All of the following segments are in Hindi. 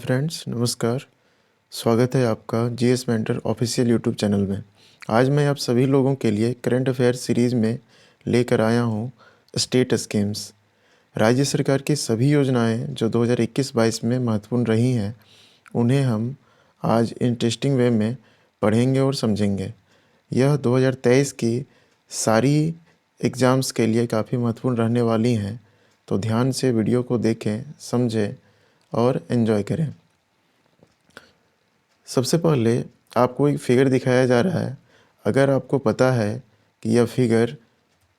फ्रेंड्स, नमस्कार। स्वागत है आपका GS mentor official YouTube channel में। आज मैं आप सभी लोगों के लिए करंट अफेयर सीरीज़ में लेकर आया हूँ स्टेट स्कीम्स। राज्य सरकार की सभी योजनाएं जो 2021-22 में महत्वपूर्ण रही हैं, उन्हें हम आज इंटरेस्टिंग वे में पढ़ेंगे और समझेंगे। यह 2023 की सारी एग्ज़ाम्स के लिए काफ़ी महत्वपूर्ण रहने वाली हैं, तो ध्यान से वीडियो को देखें, समझें और एंजॉय करें। सबसे पहले आपको एक फिगर दिखाया जा रहा है। अगर आपको पता है कि यह फिगर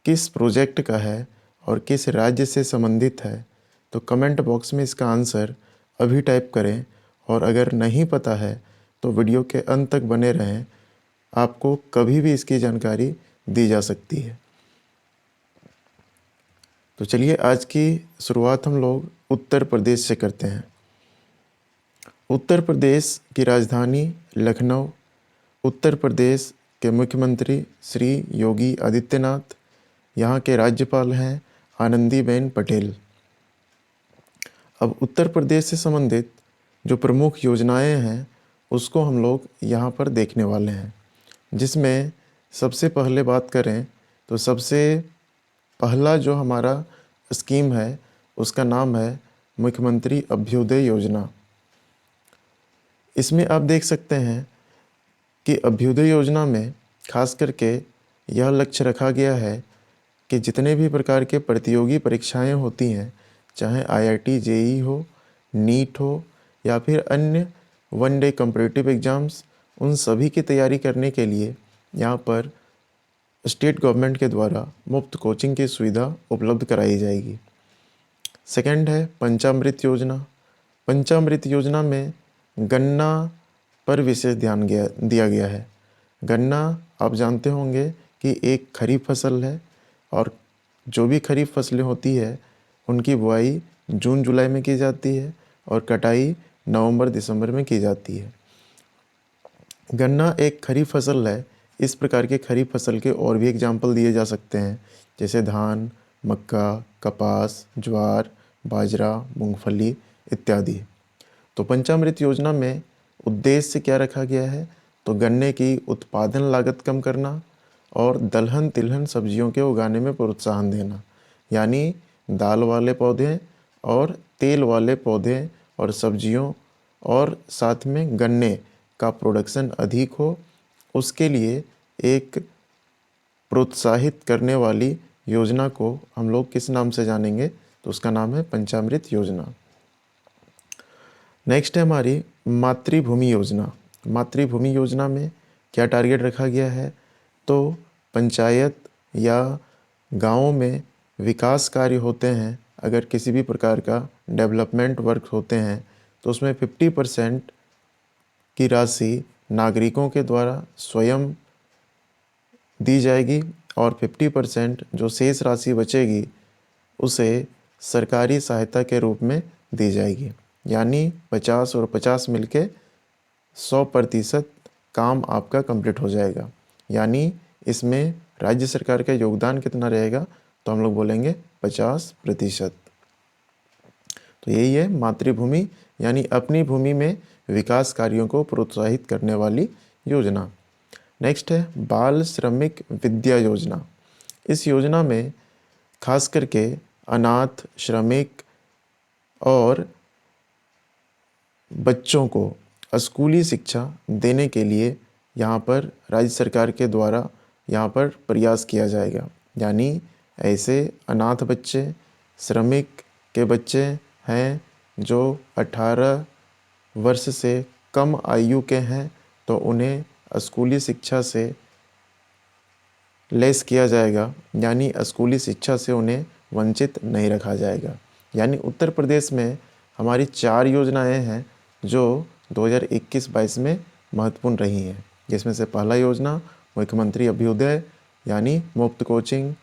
किस प्रोजेक्ट का है और किस राज्य से संबंधित है, तो कमेंट बॉक्स में इसका आंसर अभी टाइप करें। और अगर नहीं पता है तो वीडियो के अंत तक बने रहें, आपको कभी भी इसकी जानकारी दी जा सकती है। तो चलिए आज की शुरुआत हम लोग उत्तर प्रदेश से करते हैं। उत्तर प्रदेश की राजधानी लखनऊ। उत्तर प्रदेश के मुख्यमंत्री श्री योगी आदित्यनाथ। यहाँ के राज्यपाल हैं आनंदीबेन पटेल। अब उत्तर प्रदेश से संबंधित जो प्रमुख योजनाएं हैं उसको हम लोग यहाँ पर देखने वाले हैं, जिसमें सबसे पहले बात करें तो सबसे पहला जो हमारा स्कीम है उसका नाम है मुख्यमंत्री अभ्युदय योजना। इसमें आप देख सकते हैं कि अभ्युदय योजना में खास करके यह लक्ष्य रखा गया है कि जितने भी प्रकार के प्रतियोगी परीक्षाएं होती हैं, चाहे आईआईटी जेईई हो, नीट हो या फिर अन्य वन डे कॉम्पिटिटिव एग्ज़ाम्स, उन सभी की तैयारी करने के लिए यहाँ पर स्टेट गवर्नमेंट के द्वारा मुफ्त कोचिंग की सुविधा उपलब्ध कराई जाएगी। सेकंड है पंचामृत योजना। पंचामृत योजना में गन्ना पर विशेष ध्यान दिया गया है। गन्ना आप जानते होंगे कि एक खरीफ फसल है और जो भी खरीफ फसलें होती है उनकी बुआई जून जुलाई में की जाती है और कटाई नवंबर दिसंबर में की जाती है। गन्ना एक खरीफ फसल है। इस प्रकार के खरीफ फसल के और भी एग्जाम्पल दिए जा सकते हैं, जैसे धान, मक्का, कपास, ज्वार, बाजरा, मूंगफली इत्यादि। तो पंचामृत योजना में उद्देश्य क्या रखा गया है, तो गन्ने की उत्पादन लागत कम करना और दलहन तिलहन सब्जियों के उगाने में प्रोत्साहन देना, यानी दाल वाले पौधे और तेल वाले पौधे और सब्जियों और साथ में गन्ने का प्रोडक्शन अधिक हो, उसके लिए एक प्रोत्साहित करने वाली योजना को हम लोग किस नाम से जानेंगे, तो उसका नाम है पंचामृत योजना। नेक्स्ट है हमारी मातृभूमि योजना। मातृभूमि योजना में क्या टारगेट रखा गया है, तो पंचायत या गांवों में विकास कार्य होते हैं, अगर किसी भी प्रकार का डेवलपमेंट वर्क होते हैं तो उसमें 50% की राशि नागरिकों के द्वारा स्वयं दी जाएगी और 50% जो शेष राशि बचेगी उसे सरकारी सहायता के रूप में दी जाएगी, यानी 50 और 50 मिलके 100% काम आपका कंप्लीट हो जाएगा। यानी इसमें राज्य सरकार का योगदान कितना रहेगा, तो हम लोग बोलेंगे 50%। तो यही है मातृभूमि, यानी अपनी भूमि में विकास कार्यों को प्रोत्साहित करने वाली योजना। नेक्स्ट है बाल श्रमिक विद्या योजना। इस योजना में खास करके अनाथ, श्रमिक और बच्चों को स्कूली शिक्षा देने के लिए यहाँ पर राज्य सरकार के द्वारा यहाँ पर प्रयास किया जाएगा। यानी ऐसे अनाथ बच्चे, श्रमिक के बच्चे हैं जो 18 वर्ष से कम आयु के हैं, तो उन्हें स्कूली शिक्षा से लेस किया जाएगा, यानी स्कूली शिक्षा से उन्हें वंचित नहीं रखा जाएगा। यानी उत्तर प्रदेश में हमारी 4 योजनाएं हैं जो 2021-22 में महत्वपूर्ण रही हैं, जिसमें से पहला योजना मुख्यमंत्री अभ्युदय यानी मुफ्त कोचिंग,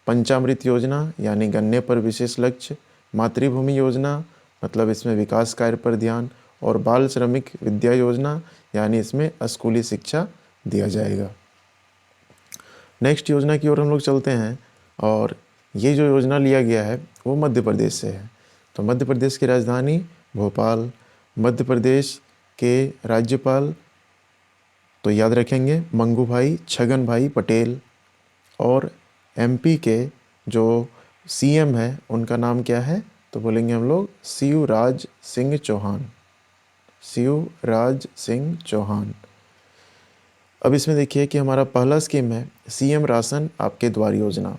पंचामृत योजना यानी गन्ने पर विशेष लक्ष्य, मातृभूमि योजना मतलब इसमें विकास कार्य पर ध्यान, और बाल श्रमिक विद्या योजना यानी इसमें स्कूली शिक्षा दिया जाएगा। नेक्स्ट योजना की ओर हम लोग चलते हैं, और ये जो योजना लिया गया है वो मध्य प्रदेश से है। तो मध्य प्रदेश की राजधानी भोपाल, मध्य प्रदेश के राज्यपाल तो याद रखेंगे मंगू भाई छगन भाई पटेल, और एमपी के जो सीएम है उनका नाम क्या है, तो बोलेंगे हम लोग शिवराज सिंह चौहान, शिवराज सिंह चौहान। अब इसमें देखिए कि हमारा पहला स्कीम है सीएम राशन आपके द्वार योजना।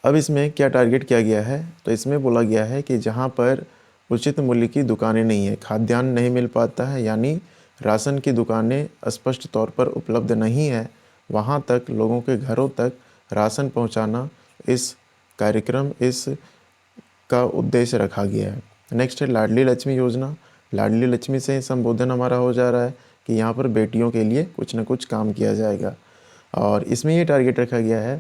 अब इसमें क्या टारगेट किया गया है, तो इसमें बोला गया है कि जहां पर उचित मूल्य की दुकानें नहीं है, खाद्यान्न नहीं मिल पाता है, यानी राशन की दुकानें स्पष्ट तौर पर उपलब्ध नहीं है, वहां तक लोगों के घरों तक राशन पहुंचाना इस कार्यक्रम इस का उद्देश्य रखा गया है। नेक्स्ट है लाडली लक्ष्मी योजना। लाडली लक्ष्मी से संबोधन हमारा हो जा रहा है कि यहाँ पर बेटियों के लिए कुछ न कुछ काम किया जाएगा, और इसमें ये टारगेट रखा गया है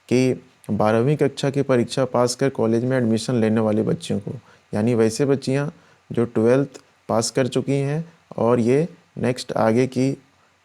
कि 12वीं कक्षा की परीक्षा पास कर कॉलेज में एडमिशन लेने वाले बच्चियों को, यानी वैसे बच्चियाँ जो 12th पास कर चुकी हैं और ये नेक्स्ट आगे की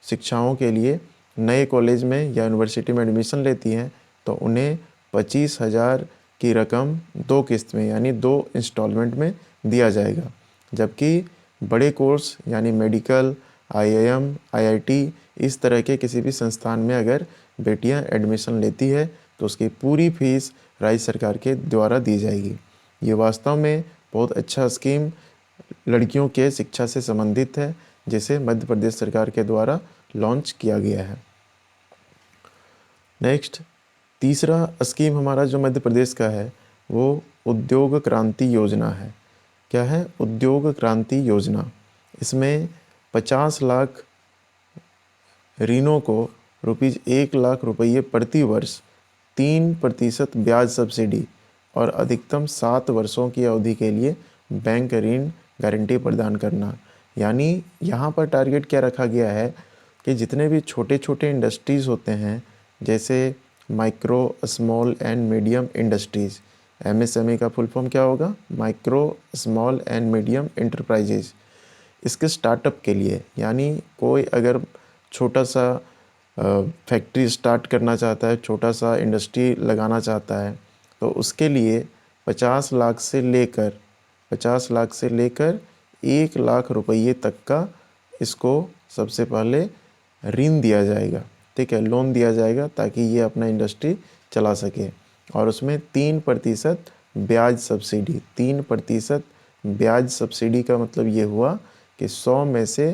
शिक्षाओं के लिए नए कॉलेज में या यूनिवर्सिटी में एडमिशन लेती हैं, तो उन्हें 25,000 की रकम 2 किस्त में यानी 2 इंस्टॉलमेंट में दिया जाएगा। जबकि बड़े कोर्स यानी मेडिकल, आईआईएम, आईआईटी इस तरह के किसी भी संस्थान में अगर बेटियां एडमिशन लेती है तो उसकी पूरी फीस राज्य सरकार के द्वारा दी जाएगी। ये वास्तव में बहुत अच्छा स्कीम लड़कियों के शिक्षा से संबंधित है, जिसे मध्य प्रदेश सरकार के द्वारा लॉन्च किया गया है। नेक्स्ट तीसरा स्कीम हमारा जो मध्य प्रदेश का है वो उद्योग क्रांति योजना है। क्या है? उद्योग क्रांति योजना। इसमें 50 लाख ऋणों को ₹1,00,000 प्रति वर्ष 3% ब्याज सब्सिडी और अधिकतम 7 वर्षों की अवधि के लिए बैंक ऋण गारंटी प्रदान करना। यानी यहाँ पर टारगेट क्या रखा गया है कि जितने भी छोटे छोटे इंडस्ट्रीज़ होते हैं, जैसे micro small and medium industries, MSME का फुल फॉर्म क्या होगा? Micro small and medium enterprises. इसके स्टार्टअप के लिए, यानी कोई अगर छोटा सा फैक्ट्री स्टार्ट करना चाहता है, छोटा सा इंडस्ट्री लगाना चाहता है, तो उसके लिए 50 लाख से लेकर 1,00,000 रुपये तक का इसको सबसे पहले ऋण दिया जाएगा, ठीक है, लोन दिया जाएगा, ताकि ये अपना इंडस्ट्री चला सके। और उसमें 3% ब्याज सब्सिडी। 3% ब्याज सब्सिडी का मतलब ये हुआ कि 100 में से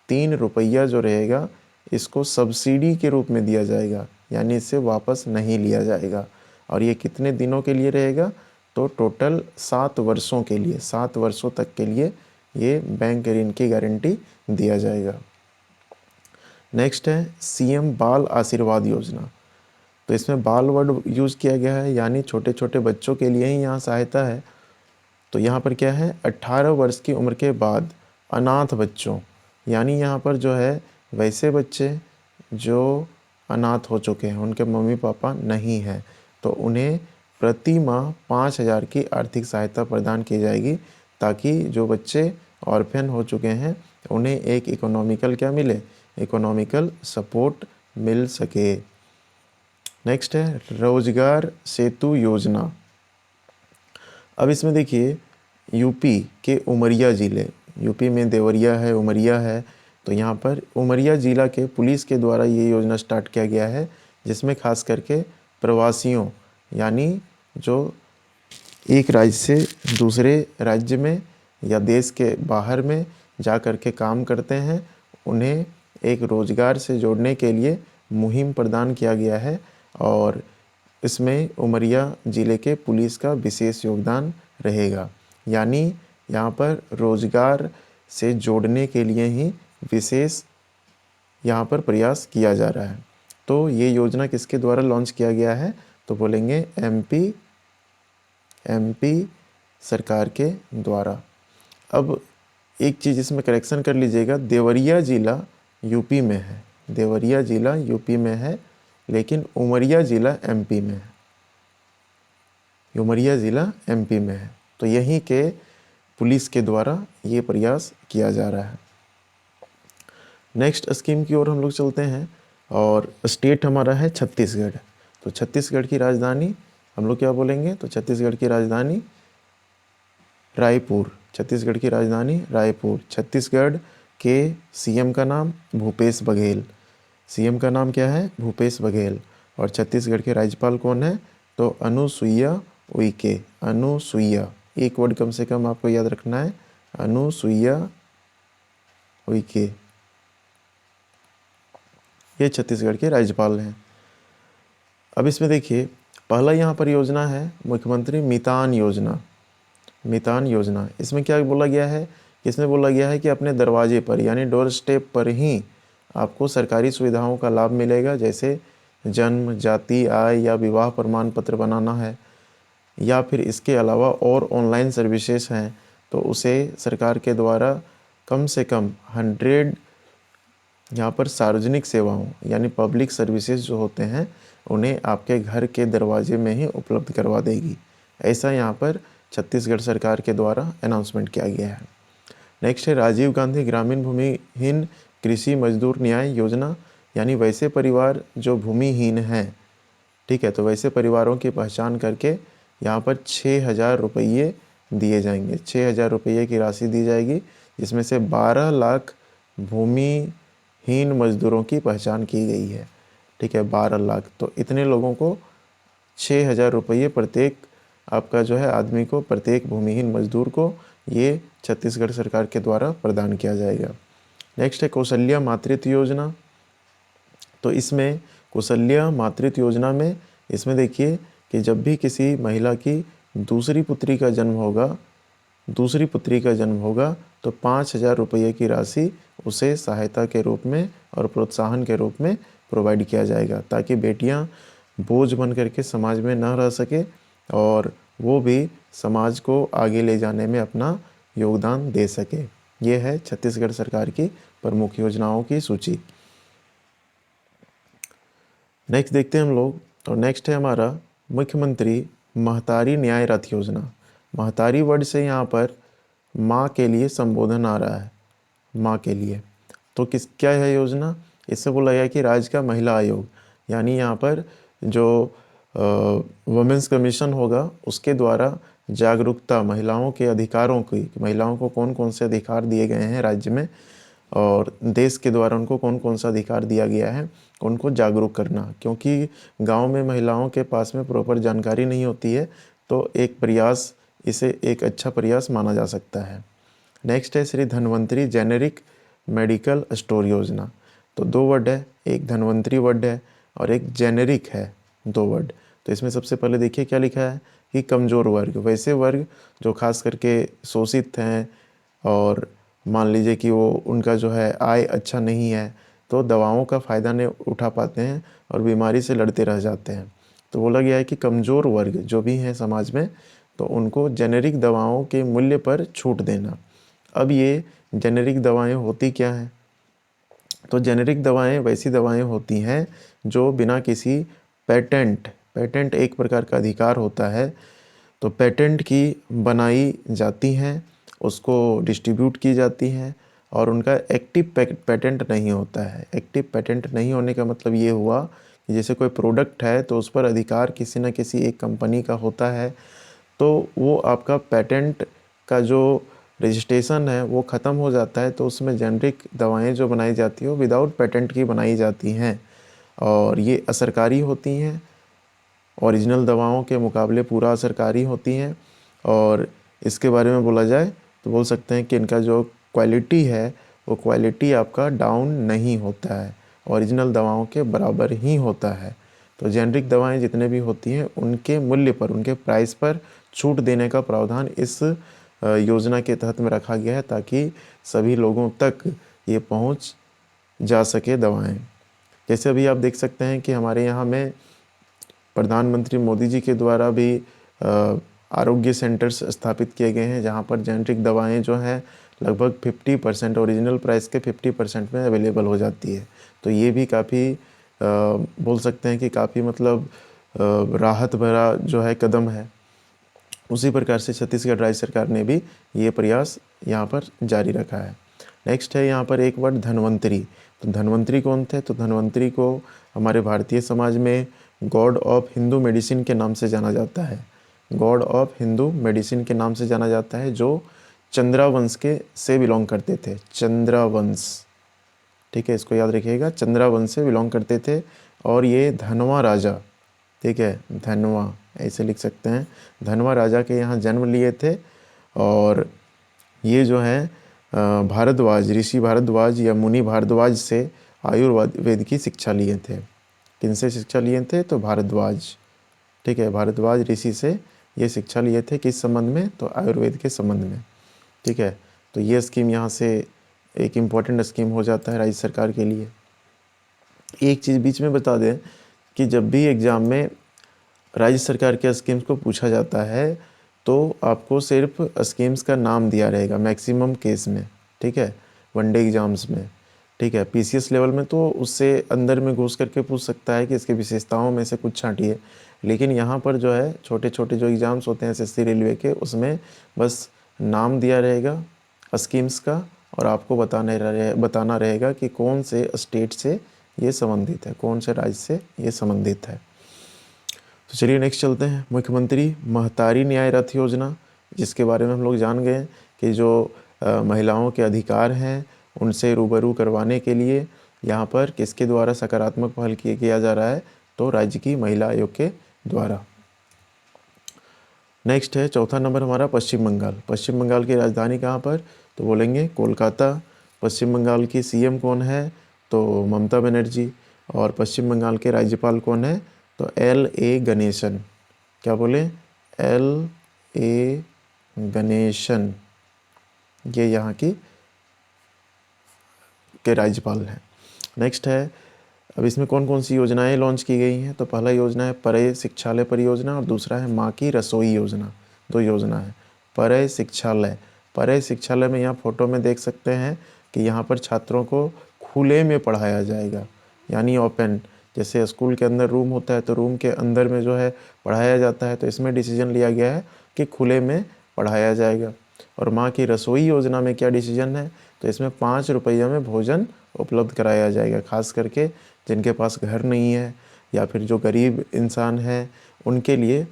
3 रुपया जो रहेगा इसको सब्सिडी के रूप में दिया जाएगा, यानी इसे वापस नहीं लिया जाएगा। और ये कितने दिनों के लिए रहेगा? तो टोटल 7 वर्षों के लिए, 7 वर्षों तक के लिए ये बैंक ऋण की गारंटी दिया जाएगा। नेक्स्ट है सीएम बाल आशीर्वाद योजना। तो इसमें बाल वर्ड यूज़ किया गया है, यानी छोटे छोटे बच्चों के लिए ही यहाँ सहायता है। तो यहाँ पर क्या है? 18 वर्ष की उम्र के बाद अनाथ बच्चों, यानी यहाँ पर जो है वैसे बच्चे जो अनाथ हो चुके हैं, उनके मम्मी पापा नहीं हैं, तो उन्हें प्रति माह 5,000 की आर्थिक सहायता प्रदान की जाएगी, ताकि जो बच्चे ऑर्फन हो चुके हैं उन्हें एक इकोनॉमिकल क्या मिले? इकोनॉमिकल सपोर्ट मिल सके। नेक्स्ट है रोजगार सेतु योजना। अब इसमें देखिए यूपी के उमरिया ज़िले, यूपी में देवरिया है, उमरिया है, तो यहाँ पर उमरिया ज़िला के पुलिस के द्वारा ये योजना स्टार्ट किया गया है, जिसमें खास करके प्रवासियों, यानी जो एक राज्य से दूसरे राज्य में या देश के बाहर में जा कर के काम करते हैं, उन्हें एक रोज़गार से जोड़ने के लिए मुहिम प्रदान किया गया है। और इसमें उमरिया ज़िले के पुलिस का विशेष योगदान रहेगा, यानी यहाँ पर रोज़गार से जोड़ने के लिए ही विशेष यहाँ पर प्रयास किया जा रहा है। तो ये योजना किसके द्वारा लॉन्च किया गया है? तो बोलेंगे एमपी सरकार के द्वारा। अब एक चीज़ इसमें करेक्शन कर लीजिएगा, देवरिया ज़िला यूपी में है, देवरिया ज़िला यूपी में है, लेकिन उमरिया ज़िला एमपी में है, उमरिया ज़िला एमपी में है। तो यहीं के पुलिस के द्वारा ये प्रयास किया जा रहा है। नेक्स्ट स्कीम की ओर हम लोग चलते हैं, और स्टेट हमारा है छत्तीसगढ़। तो छत्तीसगढ़ की राजधानी हम लोग क्या बोलेंगे? तो छत्तीसगढ़ की राजधानी रायपुर, छत्तीसगढ़ की राजधानी रायपुर। छत्तीसगढ़ के सीएम का नाम भूपेश बघेल। सीएम का नाम क्या है? भूपेश बघेल। और छत्तीसगढ़ के राज्यपाल कौन है? तो अनुसुईया उइके। अनुसुईया, एक वर्ड कम से कम आपको याद रखना है, अनुसुईया उइके। ये छत्तीसगढ़ के राज्यपाल हैं। अब इसमें देखिए, पहला यहाँ पर योजना है मुख्यमंत्री मितान योजना। मितान योजना, इसमें क्या बोला गया है? इसमें बोला गया है कि अपने दरवाजे पर यानी डोर स्टेप पर ही आपको सरकारी सुविधाओं का लाभ मिलेगा, जैसे जन्म, जाति, आय या विवाह प्रमाण पत्र बनाना है, या फिर इसके अलावा और ऑनलाइन सर्विसेज हैं तो उसे सरकार के द्वारा कम से कम 100 यहाँ पर सार्वजनिक सेवाओं यानी पब्लिक सर्विसेज जो होते हैं उन्हें आपके घर के दरवाजे में ही उपलब्ध करवा देगी। ऐसा यहाँ पर छत्तीसगढ़ सरकार के द्वारा अनाउंसमेंट किया गया है। नेक्स्ट है राजीव गांधी ग्रामीण भूमिहीन कृषि मजदूर न्याय योजना, यानी वैसे परिवार जो भूमिहीन हैं, ठीक है, तो वैसे परिवारों की पहचान करके यहाँ पर 6,000 रुपये दिए जाएंगे। 6,000 रुपये की राशि दी जाएगी, जिसमें से 12 लाख भूमिहीन मजदूरों की पहचान की गई है। ठीक है, 12 लाख, तो इतने लोगों को 6,000 रुपये प्रत्येक आपका जो है आदमी को, प्रत्येक भूमिहीन मजदूर को ये छत्तीसगढ़ सरकार के द्वारा प्रदान किया जाएगा। नेक्स्ट है कौशल्या मातृत्व योजना। तो इसमें कौशल्या मातृत्व योजना में इसमें देखिए कि जब भी किसी महिला की दूसरी पुत्री का जन्म होगा तो 5,000 रुपये की राशि उसे सहायता के रूप में और प्रोत्साहन के रूप में प्रोवाइड किया जाएगा, ताकि बेटियां बोझ बन करके समाज में न रह सके और वो भी समाज को आगे ले जाने में अपना योगदान दे सके। ये है छत्तीसगढ़ सरकार की प्रमुख योजनाओं की सूची। नेक्स्ट देखते हैं हम लोग, और नेक्स्ट है हमारा मुख्यमंत्री महतारी न्याय रथ योजना। महतारी वर्ड से यहाँ पर माँ के लिए संबोधन आ रहा है, माँ के लिए। तो क्या है योजना? इससे बोला गया कि राज्य का महिला आयोग, यानी यहाँ पर जो वुमेंस कमीशन होगा उसके द्वारा जागरूकता, महिलाओं के अधिकारों की, महिलाओं को कौन कौन से अधिकार दिए गए हैं राज्य में और देश के द्वारा उनको कौन कौन सा अधिकार दिया गया है, उनको जागरूक करना। क्योंकि गांव में महिलाओं के पास में प्रॉपर जानकारी नहीं होती है, तो एक प्रयास, इसे एक अच्छा प्रयास माना जा सकता है। नेक्स्ट है Shri Dhanvantari generic medical store योजना। तो 2 वर्ड है, एक धन्वंतरी वर्ड है और एक जेनेरिक है, 2 वर्ड। तो इसमें सबसे पहले देखिए क्या लिखा है कि कमज़ोर वर्ग, वैसे वर्ग जो खास करके शोषित हैं और मान लीजिए कि वो उनका जो है आय अच्छा नहीं है, तो दवाओं का फ़ायदा नहीं उठा पाते हैं और बीमारी से लड़ते रह जाते हैं। तो बोला गया है कि कमज़ोर वर्ग जो भी हैं समाज में, तो उनको जेनेरिक दवाओं के मूल्य पर छूट देना। अब ये जेनेरिक दवाएं होती क्या हैं? तो जेनेरिक दवाएं वैसी दवाएं होती हैं जो बिना किसी पेटेंट एक प्रकार का अधिकार होता है, तो पेटेंट की बनाई जाती हैं, उसको डिस्ट्रीब्यूट की जाती हैं और उनका एक्टिव पेटेंट नहीं होता है। एक्टिव पेटेंट नहीं होने का मतलब ये हुआ कि जैसे कोई प्रोडक्ट है तो उस पर अधिकार किसी न किसी एक कंपनी का होता है, तो वो आपका पेटेंट का जो रजिस्ट्रेशन है वो ख़त्म हो जाता है, तो उसमें जेनरिक दवाएं जो बनाई जाती है वो विदाउट पेटेंट की बनाई जाती हैं और ये असरकारी होती हैं, ओरिजिनल दवाओं के मुकाबले पूरा असरकारी होती हैं। और इसके बारे में बोला जाए तो बोल सकते हैं कि इनका जो क्वालिटी है वो क्वालिटी आपका डाउन नहीं होता है, ओरिजिनल दवाओं के बराबर ही होता है। तो जेनरिक दवाएं जितने भी होती हैं उनके मूल्य पर, उनके प्राइस पर छूट देने का प्रावधान इस योजना के तहत में रखा गया है, ताकि सभी लोगों तक ये पहुंच जा सके दवाएं। जैसे अभी आप देख सकते हैं कि हमारे यहाँ में प्रधानमंत्री मोदी जी के द्वारा भी आरोग्य सेंटर्स स्थापित किए गए हैं, जहाँ पर जेनरिक दवाएं जो हैं लगभग 50% ओरिजिनल प्राइस के 50% में अवेलेबल हो जाती है। तो ये भी काफ़ी बोल सकते हैं कि काफ़ी मतलब राहत भरा जो है कदम है। उसी प्रकार से छत्तीसगढ़ राज्य सरकार ने भी ये प्रयास यहाँ पर जारी रखा है। नेक्स्ट है यहाँ पर एक वर्ड धन्वंतरी। तो धन्वंतरी कौन थे? तो धन्वंतरी को हमारे भारतीय समाज में गॉड ऑफ हिंदू मेडिसिन के नाम से जाना जाता है। गॉड ऑफ हिंदू मेडिसिन के नाम से जाना जाता है, जो चंद्रा वंश के से बिलोंग करते थे, चंद्रा वंश, ठीक है, इसको याद रखिएगा, चंद्रा वंश से बिलोंग करते थे। और ये धनवा राजा, ठीक है, धनवा ऐसे लिख सकते हैं, धनवा राजा के यहाँ जन्म लिए थे। और ये जो है भारद्वाज, ऋषि भारद्वाज या मुनि भारद्वाज से आयुर्वेद की शिक्षा लिए थे। किनसे शिक्षा लिए थे? तो भारद्वाज, ठीक है, भारद्वाज ऋषि से ये शिक्षा लिए थे। किस संबंध में? तो आयुर्वेद के संबंध में, ठीक है। तो ये स्कीम यहाँ से एक इम्पॉर्टेंट स्कीम हो जाता है राज्य सरकार के लिए। एक चीज़ बीच में बता दें कि जब भी एग्ज़ाम में राज्य सरकार के स्कीम्स को पूछा जाता है तो आपको सिर्फ स्कीम्स का नाम दिया रहेगा मैक्सिमम केस में, ठीक है, वनडे एग्ज़ाम्स में, ठीक है। पीसीएस लेवल में तो उससे अंदर में घुस करके पूछ सकता है कि इसकी विशेषताओं में से कुछ छांटिए, लेकिन यहाँ पर जो है छोटे छोटे जो एग्ज़ाम्स होते हैं एसएससी रेलवे के, उसमें बस नाम दिया रहेगा स्कीम्स का और आपको बताना रहेगा कि कौन से स्टेट से ये संबंधित है, कौन से राज्य से ये संबंधित है। तो चलिए नेक्स्ट चलते हैं। मुख्यमंत्री महतारी न्याय रथ योजना, जिसके बारे में हम लोग जान गए कि जो महिलाओं के अधिकार हैं उनसे रूबरू करवाने के लिए यहाँ पर किसके द्वारा सकारात्मक पहल किया जा रहा है? तो राज्य की महिला आयोग के द्वारा। नेक्स्ट है चौथा नंबर हमारा पश्चिम बंगाल। पश्चिम बंगाल की राजधानी कहाँ पर? तो बोलेंगे कोलकाता। पश्चिम बंगाल की सीएम कौन है? तो ममता बनर्जी। और पश्चिम बंगाल के राज्यपाल कौन है? तो L.A. गणेशन। क्या बोले? L.A. गणेशन, ये यहाँ की के राज्यपाल हैं। नेक्स्ट है, अब इसमें कौन कौन सी योजनाएं लॉन्च की गई हैं? तो पहला योजना है परय शिक्षालय परियोजना और दूसरा है माँ की रसोई योजना। दो योजना है। परय शिक्षालय, परय शिक्षालय में यहाँ फोटो में देख सकते हैं कि यहाँ पर छात्रों को खुले में पढ़ाया जाएगा, यानी ओपन, जैसे स्कूल के अंदर रूम होता है तो रूम के अंदर में जो है पढ़ाया जाता है, तो इसमें डिसीजन लिया गया है कि खुले में पढ़ाया जाएगा। और माँ की रसोई योजना में क्या डिसीजन है? तो इसमें 5 रुपये में भोजन उपलब्ध कराया जाएगा, खास करके जिनके पास घर नहीं है या फिर जो गरीब इंसान है उनके लिए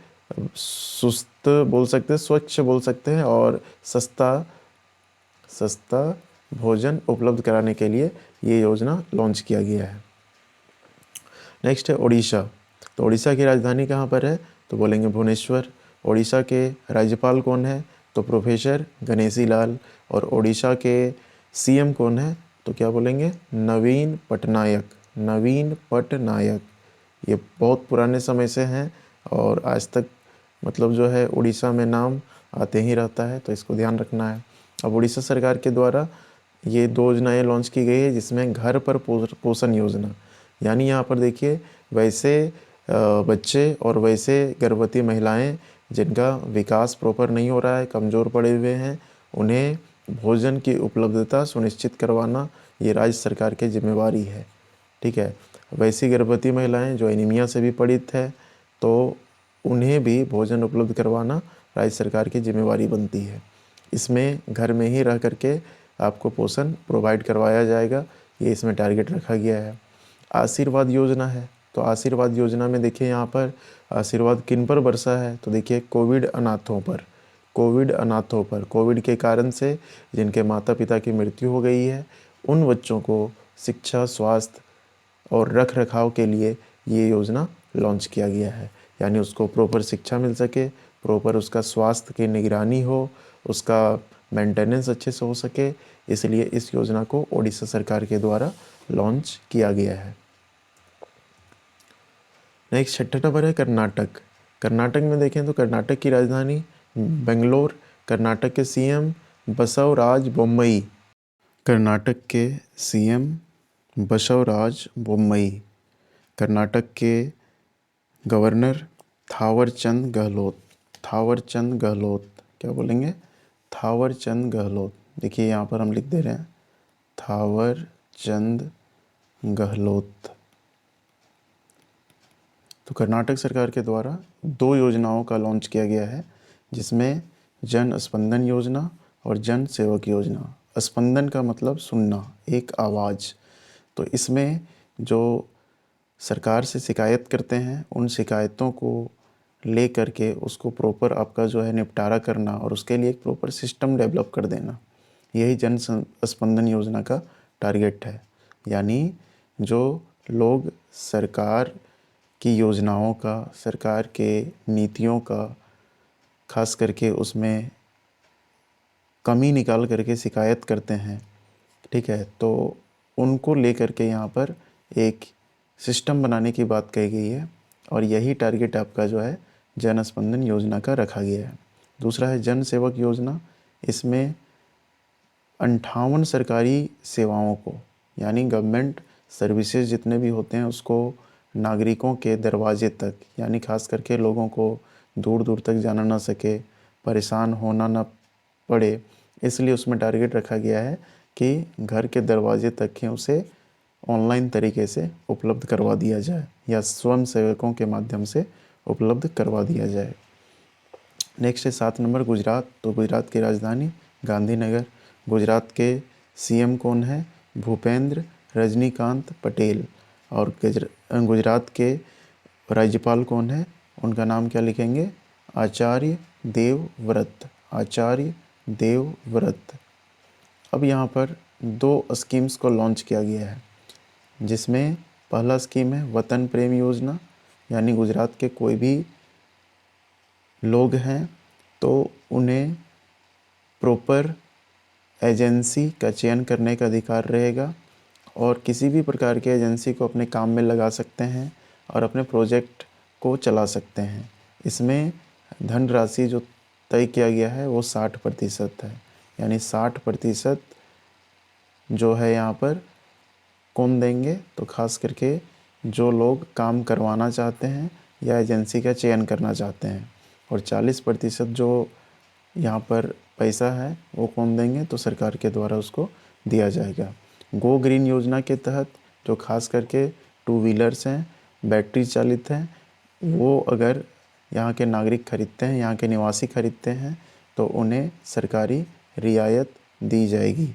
सुस्त बोल सकते हैं, स्वच्छ बोल सकते हैं, और सस्ता भोजन उपलब्ध कराने के लिए ये योजना लॉन्च किया गया है। नेक्स्ट है उड़ीसा। तो उड़ीसा की राजधानी कहाँ पर है? तो बोलेंगे भुवनेश्वर। उड़ीसा के राज्यपाल कौन है? तो प्रोफेसर गणेशी लाल। और उड़ीसा के सीएम कौन है? तो क्या बोलेंगे? नवीन पटनायक। नवीन पटनायक, ये बहुत पुराने समय से हैं और आज तक मतलब जो है उड़ीसा में नाम आते ही रहता है, तो इसको ध्यान रखना है। अब उड़ीसा सरकार के द्वारा ये 2 योजनाएँ लॉन्च की गई है, जिसमें घर पर पोषण योजना, यानी यहाँ पर देखिए वैसे बच्चे और वैसे गर्भवती महिलाएं जिनका विकास प्रॉपर नहीं हो रहा है, कमज़ोर पड़े हुए हैं, उन्हें भोजन की उपलब्धता सुनिश्चित करवाना ये राज्य सरकार की जिम्मेवारी है, ठीक है। वैसी गर्भवती महिलाएं जो एनीमिया से भी पीड़ित है, तो उन्हें भी भोजन उपलब्ध करवाना राज्य सरकार की जिम्मेवारी बनती है। इसमें घर में ही रह करके आपको पोषण प्रोवाइड करवाया जाएगा, ये इसमें टारगेट रखा गया है। आशीर्वाद योजना है, तो आशीर्वाद योजना में देखिए यहाँ पर आशीर्वाद किन पर बरसा है? तो देखिए कोविड अनाथों पर। कोविड के कारण से जिनके माता पिता की मृत्यु हो गई है, उन बच्चों को शिक्षा, स्वास्थ्य और रख रखाव के लिए ये योजना लॉन्च किया गया है, यानी उसको प्रॉपर शिक्षा मिल सके, प्रॉपर उसका स्वास्थ्य की निगरानी हो, उसका मेंटेनेंस अच्छे से हो सके, इसलिए इस योजना को ओडिशा सरकार के द्वारा लॉन्च किया गया है। नेक्स्ट छठा नंबर है कर्नाटक। कर्नाटक में देखें तो कर्नाटक की राजधानी बेंगलोर। कर्नाटक के सीएम बसवराज बोम्मई। कर्नाटक के सीएम बसवराज बोम्मई। कर्नाटक के गवर्नर थावरचंद गहलोत। थावरचंद गहलोत, क्या बोलेंगे? थावरचंद गहलोत। देखिए यहाँ पर हम लिख दे रहे हैं थावरचंद गहलोत। तो कर्नाटक सरकार के द्वारा 2 योजनाओं का लॉन्च किया गया है, जिसमें जन स्पंदन योजना और जन सेवक योजना। स्पंदन का मतलब सुनना, एक आवाज़। तो इसमें जो सरकार से शिकायत करते हैं उन शिकायतों को ले करके उसको प्रॉपर आपका जो है निपटारा करना और उसके लिए एक प्रॉपर सिस्टम डेवलप कर देना, यही जन स्पंदन योजना का टारगेट है। यानी जो लोग सरकार की योजनाओं का, सरकार के नीतियों का खास करके उसमें कमी निकाल करके शिकायत करते हैं, ठीक है, तो उनको लेकर के यहाँ पर एक सिस्टम बनाने की बात कही गई है और यही टारगेट आपका जो है जन स्पंदन योजना का रखा गया है। दूसरा है जन सेवक योजना। इसमें 58 सरकारी सेवाओं को, यानी गवर्नमेंट सर्विसेज जितने भी होते हैं उसको नागरिकों के दरवाजे तक, यानी खास करके लोगों को दूर दूर तक जाना ना सके, परेशान होना ना पड़े, इसलिए उसमें टारगेट रखा गया है कि घर के दरवाजे तक ही उसे ऑनलाइन तरीके से उपलब्ध करवा दिया जाए या स्वयं सेवकों के माध्यम से उपलब्ध करवा दिया जाए। नेक्स्ट है 7 नंबर गुजरात। तो गुजरात की राजधानी गांधीनगर। गुजरात के सीएम कौन है? भूपेंद्र रजनीकांत पटेल। और गुजरात के राज्यपाल कौन है? उनका नाम क्या लिखेंगे? आचार्य देवव्रत। आचार्य देवव्रत। अब यहाँ पर 2 स्कीम्स को लॉन्च किया गया है, जिसमें पहला स्कीम है वतन प्रेम योजना, यानी गुजरात के कोई भी लोग हैं तो उन्हें प्रॉपर एजेंसी का चयन करने का अधिकार रहेगा और किसी भी प्रकार की एजेंसी को अपने काम में लगा सकते हैं और अपने प्रोजेक्ट को चला सकते हैं। इसमें धनराशि जो तय किया गया है वो 60% है, यानी 60% जो है यहाँ पर कौन देंगे? तो खास करके जो लोग काम करवाना चाहते हैं या एजेंसी का चयन करना चाहते हैं, और 40% जो यहाँ पर पैसा है वो कौन देंगे? तो सरकार के द्वारा उसको दिया जाएगा। गो ग्रीन योजना के तहत जो खास करके 2 व्हीलर्स हैं, बैटरी चालित हैं, वो अगर यहाँ के नागरिक खरीदते हैं, यहाँ के निवासी खरीदते हैं तो उन्हें सरकारी रियायत दी जाएगी।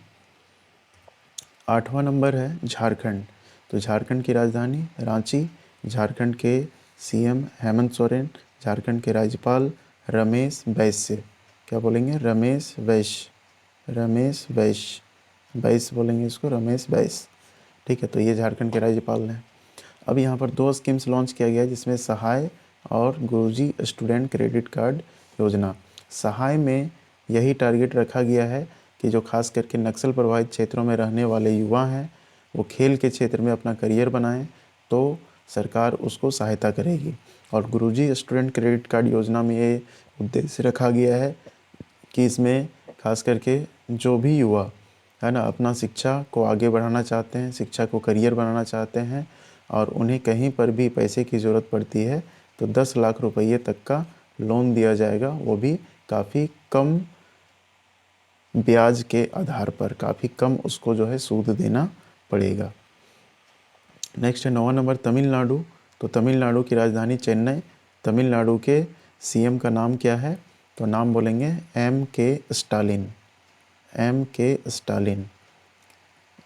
8वां नंबर है झारखंड। तो झारखंड की राजधानी रांची। झारखंड के सीएम हेमंत सोरेन। झारखंड के राज्यपाल रमेश बैस। क्या बोलेंगे? रमेश बैस। रमेश बैस। बैस बोलेंगे इसको, रमेश बैस, ठीक है। तो ये झारखंड के राज्यपाल हैं। अब यहाँ पर 2 स्कीम्स लॉन्च किया गया है, जिसमें सहाय और गुरुजी स्टूडेंट क्रेडिट कार्ड योजना। सहाय में यही टारगेट रखा गया है कि जो खास करके नक्सल प्रभावित क्षेत्रों में रहने वाले युवा हैं वो खेल के क्षेत्र में अपना करियर बनाएं तो सरकार उसको सहायता करेगी। और गुरुजी स्टूडेंट क्रेडिट कार्ड योजना में ये उद्देश्य रखा गया है कि इसमें खास करके जो भी युवा है ना अपना शिक्षा को आगे बढ़ाना चाहते हैं, शिक्षा को करियर बनाना चाहते हैं और उन्हें कहीं पर भी पैसे की ज़रूरत पड़ती है तो 10 लाख रुपये तक का लोन दिया जाएगा, वो भी काफ़ी कम ब्याज के आधार पर, काफ़ी कम उसको जो है सूद देना पड़ेगा। नेक्स्ट है 9वां नंबर तमिलनाडु। तो तमिलनाडु की राजधानी चेन्नई। तमिलनाडु के सीएम का नाम क्या है? तो नाम बोलेंगे M.K. स्टालिन। M.K. स्टालिन।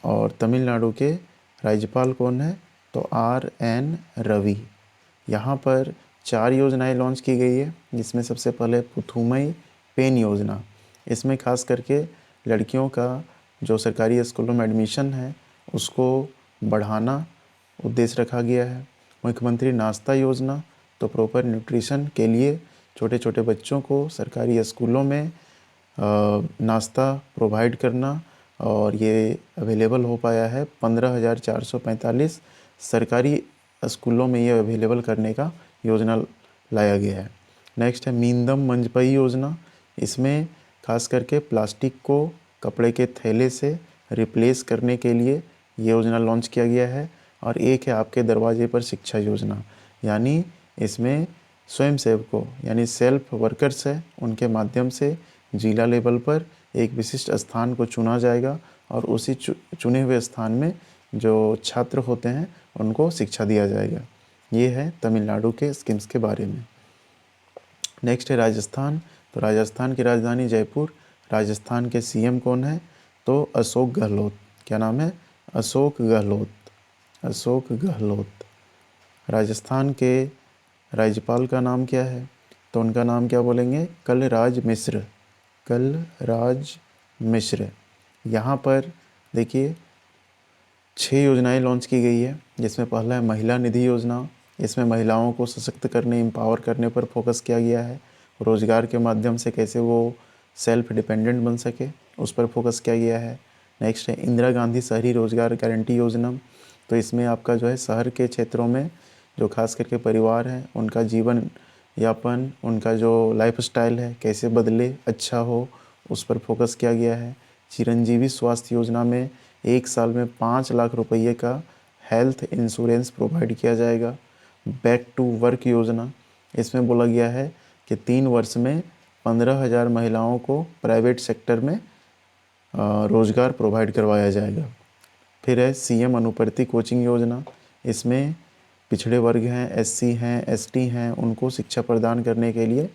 और तमिलनाडु के राज्यपाल कौन है? तो R.N. रवि। यहाँ पर 4 योजनाएं लॉन्च की गई है, जिसमें सबसे पहले पुथुमई पेन योजना। इसमें खास करके लड़कियों का जो सरकारी स्कूलों में एडमिशन है उसको बढ़ाना उद्देश्य रखा गया है। मुख्यमंत्री नाश्ता योजना, तो प्रॉपर न्यूट्रिशन के लिए छोटे छोटे बच्चों को सरकारी स्कूलों में नाश्ता प्रोवाइड करना, और ये अवेलेबल हो पाया है 15,445 सरकारी स्कूलों में ये अवेलेबल करने का योजना लाया गया है। नेक्स्ट है मींदम मंजपई योजना। इसमें खास करके प्लास्टिक को कपड़े के थैले से रिप्लेस करने के लिए ये योजना लॉन्च किया गया है। और एक है आपके दरवाजे पर शिक्षा योजना, यानी इसमें स्वयं सेवकों यानी सेल्फ वर्कर्स है उनके माध्यम से जिला लेवल पर एक विशिष्ट स्थान को चुना जाएगा और उसी चुने हुए स्थान में जो छात्र होते हैं उनको शिक्षा दिया जाएगा। ये है तमिलनाडु के स्कीम्स के बारे में। नेक्स्ट है राजस्थान। तो राजस्थान की राजधानी जयपुर। राजस्थान के सीएम कौन है? तो अशोक गहलोत। क्या नाम है? अशोक गहलोत। अशोक गहलोत। राजस्थान के राज्यपाल का नाम क्या है? तो उनका नाम क्या बोलेंगे? कलराज मिश्र। कलराज मिश्र। यहाँ पर देखिए 6 योजनाएं लॉन्च की गई है, जिसमें पहला है महिला निधि योजना। इसमें महिलाओं को सशक्त करने, एम्पावर करने पर फोकस किया गया है। रोजगार के माध्यम से कैसे वो सेल्फ डिपेंडेंट बन सके, उस पर फोकस किया गया है। नेक्स्ट है इंदिरा गांधी शहरी रोजगार गारंटी योजना। तो इसमें आपका जो है शहर के क्षेत्रों में जो खास करके परिवार हैं, उनका जीवन यापन, उनका जो लाइफ स्टाइल है कैसे बदले, अच्छा हो, उस पर फोकस किया गया है। चिरंजीवी स्वास्थ्य योजना में 1 साल में 5 लाख रुपये का हेल्थ इंश्योरेंस प्रोवाइड किया जाएगा। बैक टू वर्क योजना, इसमें बोला गया है कि 3 वर्ष में 15,000 महिलाओं को प्राइवेट सेक्टर में रोज़गार प्रोवाइड करवाया जाएगा। फिर है सीएम अनुवर्ती कोचिंग योजना। इसमें पिछड़े वर्ग हैं, एससी हैं, एसटी हैं, उनको शिक्षा प्रदान करने के लिए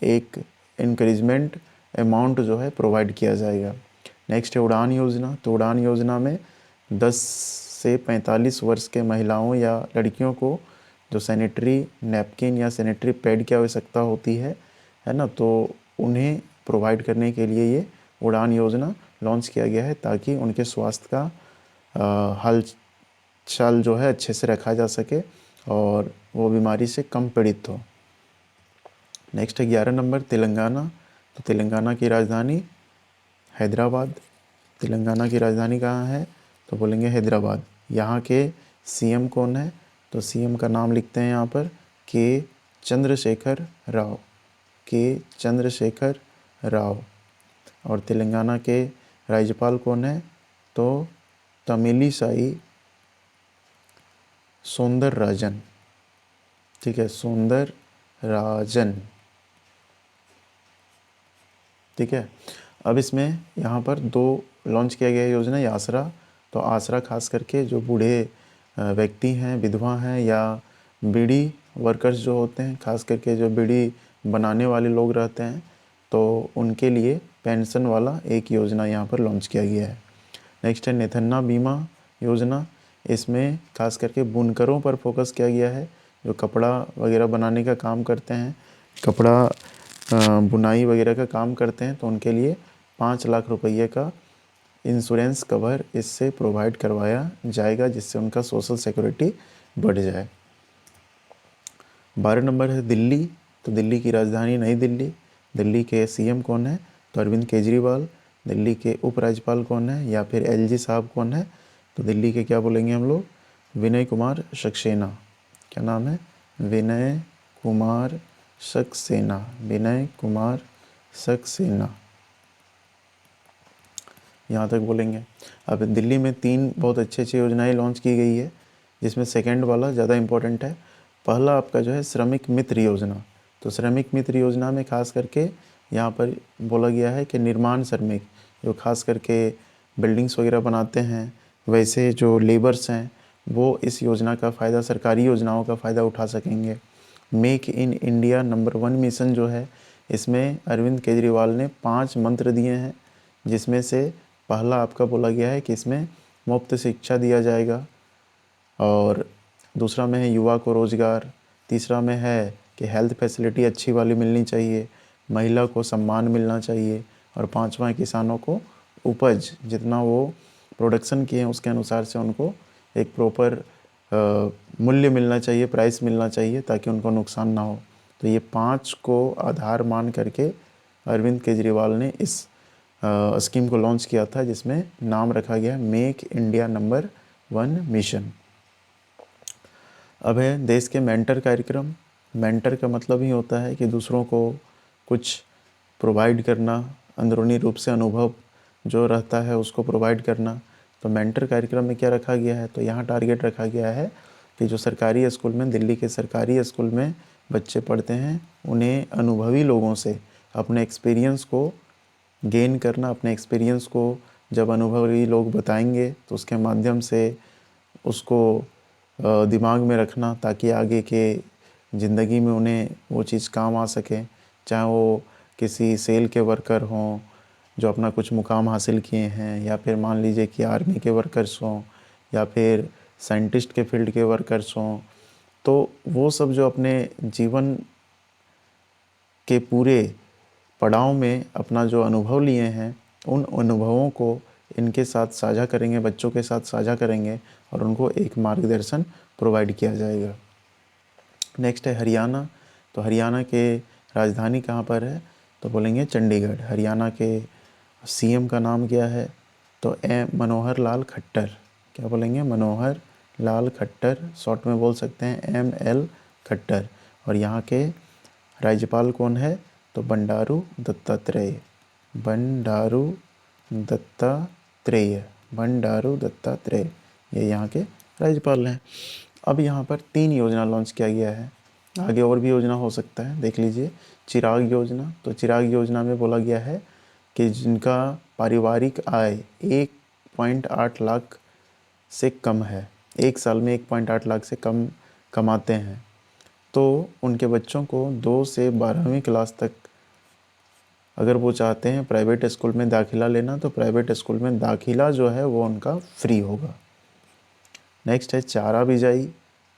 एक इनकरेजमेंट अमाउंट जो है प्रोवाइड किया जाएगा। नेक्स्ट है उड़ान योजना। तो उड़ान योजना में 10 से 45 वर्ष के महिलाओं या लड़कियों को जो सैनिटरी नैपकिन या सैनिटरी पैड की आवश्यकता होती है ना, तो उन्हें प्रोवाइड करने के लिए ये उड़ान योजना लॉन्च किया गया है, ताकि उनके स्वास्थ्य का हाल चाल जो है अच्छे से रखा जा सके और वो बीमारी से कम पीड़ित हो। नेक्स्ट है 11 नंबर तेलंगाना। तो तेलंगाना की राजधानी हैदराबाद। तेलंगाना की राजधानी कहाँ है? तो बोलेंगे हैदराबाद। यहाँ के सीएम कौन है? तो सीएम का नाम लिखते हैं यहाँ पर के चंद्रशेखर राव। के चंद्रशेखर राव। और तेलंगाना के राज्यपाल कौन है? तो तमिलिसाई सौंदरराजन। ठीक है, सौंदरराजन। ठीक है। अब इसमें यहाँ पर 2 लॉन्च किया गया योजना है आसरा। तो आसरा खास करके जो बूढ़े व्यक्ति हैं, विधवा हैं, या बीड़ी वर्कर्स जो होते हैं, खास करके जो बीड़ी बनाने वाले लोग रहते हैं, तो उनके लिए पेंशन वाला एक योजना यहाँ पर लॉन्च किया गया है। नेक्स्ट है नेथन्ना बीमा योजना। इसमें खास करके बुनकरों पर फोकस किया गया है, जो कपड़ा वगैरह बनाने का काम करते हैं, कपड़ा बुनाई वगैरह का काम करते हैं, तो उनके लिए 5 लाख रुपये का इंश्योरेंस कवर इससे प्रोवाइड करवाया जाएगा, जिससे उनका सोशल सिक्योरिटी बढ़ जाए। 12 नंबर है दिल्ली। तो दिल्ली की राजधानी नई दिल्ली। दिल्ली के सीएम कौन है? तो अरविंद केजरीवाल। दिल्ली के उपराज्यपाल कौन है, या फिर एलजी साहब कौन है? तो दिल्ली के क्या बोलेंगे हम लोग? विनय कुमार सक्सेना। क्या नाम है? विनय कुमार सक्सेना। विनय कुमार सक्सेना, यहाँ तक बोलेंगे। अब दिल्ली में 3 बहुत अच्छी योजनाएं लॉन्च की गई है, जिसमें सेकंड वाला ज़्यादा इम्पोर्टेंट है। पहला आपका जो है श्रमिक मित्र योजना। तो श्रमिक मित्र योजना में खास करके यहाँ पर बोला गया है कि निर्माण श्रमिक, जो खास करके बिल्डिंग्स वगैरह बनाते हैं, वैसे जो लेबर्स हैं, वो इस योजना का फ़ायदा, सरकारी योजनाओं का फ़ायदा उठा सकेंगे। Make in India number 1 mission जो है, इसमें अरविंद केजरीवाल ने 5 मंत्र दिए हैं, जिसमें से पहला आपका बोला गया है कि इसमें मुफ्त शिक्षा दिया जाएगा, और दूसरा में है युवा को रोज़गार, तीसरा में है कि हेल्थ फैसिलिटी अच्छी वाली मिलनी चाहिए, महिला को सम्मान मिलना चाहिए, और 5वां किसानों को उपज जितना वो प्रोडक्शन किए हैं उसके अनुसार से उनको एक प्रॉपर मूल्य मिलना चाहिए, प्राइस मिलना चाहिए, ताकि उनको नुकसान ना हो। तो ये 5 को आधार मान करके अरविंद केजरीवाल ने इस स्कीम को लॉन्च किया था, जिसमें नाम रखा गया मेक इंडिया नंबर 1 मिशन। अब है देश के मेंटर कार्यक्रम। मेंटर का मतलब ही होता है कि दूसरों को कुछ प्रोवाइड करना, अंदरूनी रूप से अनुभव जो रहता है उसको प्रोवाइड करना। तो मेंटर कार्यक्रम में क्या रखा गया है? तो यहाँ टारगेट रखा गया है कि जो सरकारी स्कूल में, दिल्ली के सरकारी स्कूल में बच्चे पढ़ते हैं, उन्हें अनुभवी लोगों से अपने एक्सपीरियंस को गेन करना। अपने एक्सपीरियंस को जब अनुभवी लोग बताएंगे तो उसके माध्यम से उसको दिमाग में रखना, ताकि आगे के ज़िंदगी में उन्हें वो चीज़ काम आ सके। चाहे वो किसी सेल के वर्कर हों जो अपना कुछ मुकाम हासिल किए हैं, या फिर मान लीजिए कि आर्मी के वर्कर्स हों, या फिर साइंटिस्ट के फील्ड के वर्कर्स हों, तो वो सब जो अपने जीवन के पूरे पड़ाव में अपना जो अनुभव लिए हैं, उन अनुभवों को इनके साथ साझा करेंगे, बच्चों के साथ साझा करेंगे और उनको एक मार्गदर्शन प्रोवाइड किया जाएगा। नेक्स्ट है हरियाणा। तो हरियाणा के राजधानी कहाँ पर है? तो बोलेंगे चंडीगढ़। हरियाणा के सीएम का नाम क्या है? तो मनोहर लाल खट्टर। क्या बोलेंगे? मनोहर लाल खट्टर, शॉर्ट में बोल सकते हैं ML खट्टर। और यहाँ के राज्यपाल कौन है? तो बंडारू दत्तात्रेय। बंडारू दत्तात्रेय, बंडारू दत्तात्रेय, ये यहाँ के राज्यपाल हैं। अब यहाँ पर 3 योजना लॉन्च किया गया है, आगे और भी योजना हो सकता है, देख लीजिए। चिराग योजना। तो चिराग योजना में बोला गया है कि जिनका पारिवारिक आय 1.8 लाख से कम है, एक साल में 1.8 लाख से कम कमाते हैं, तो उनके बच्चों को 2 से 12वीं क्लास तक अगर वो चाहते हैं प्राइवेट स्कूल में दाखिला लेना, तो प्राइवेट स्कूल में दाखिला जो है वो उनका फ्री होगा। नेक्स्ट है चारा बिजाई।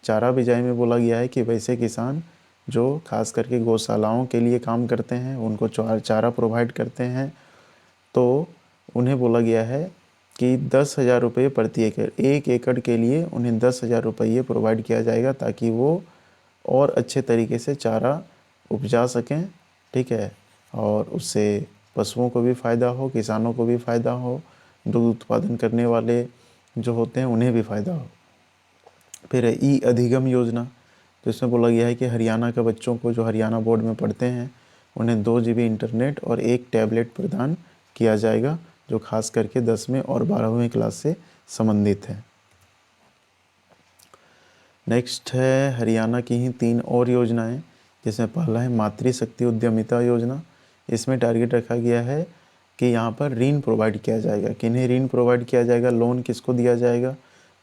चारा बिजाई में बोला गया है कि वैसे किसान जो खास करके गौशालाओं के लिए काम करते हैं, उनको चारा प्रोवाइड करते हैं, तो उन्हें बोला गया है कि 10,000 रुपये प्रति एकड़, 1 एकड़ के लिए उन्हें 10,000 रुपये प्रोवाइड किया जाएगा, ताकि वो और अच्छे तरीके से चारा उपजा सकें। ठीक है, और उससे पशुओं को भी फ़ायदा हो, किसानों को भी फ़ायदा हो, दूध उत्पादन करने वाले जो होते हैं उन्हें भी फ़ायदा हो। फिर ई अधिगम योजना। तो इसमें बोला गया है कि हरियाणा के बच्चों को जो हरियाणा बोर्ड में पढ़ते हैं, उन्हें 2 GB इंटरनेट और 1 टैबलेट प्रदान किया जाएगा, जो खास करके 10वीं और 12वीं क्लास से संबंधित है। नेक्स्ट है हरियाणा की ही 3 और योजनाएं, जिसमें पहला है मातृशक्ति उद्यमिता योजना। इसमें टारगेट रखा गया है कि यहाँ पर ऋण प्रोवाइड किया जाएगा। किन्हें ऋण प्रोवाइड किया जाएगा? लोन किसको दिया जाएगा?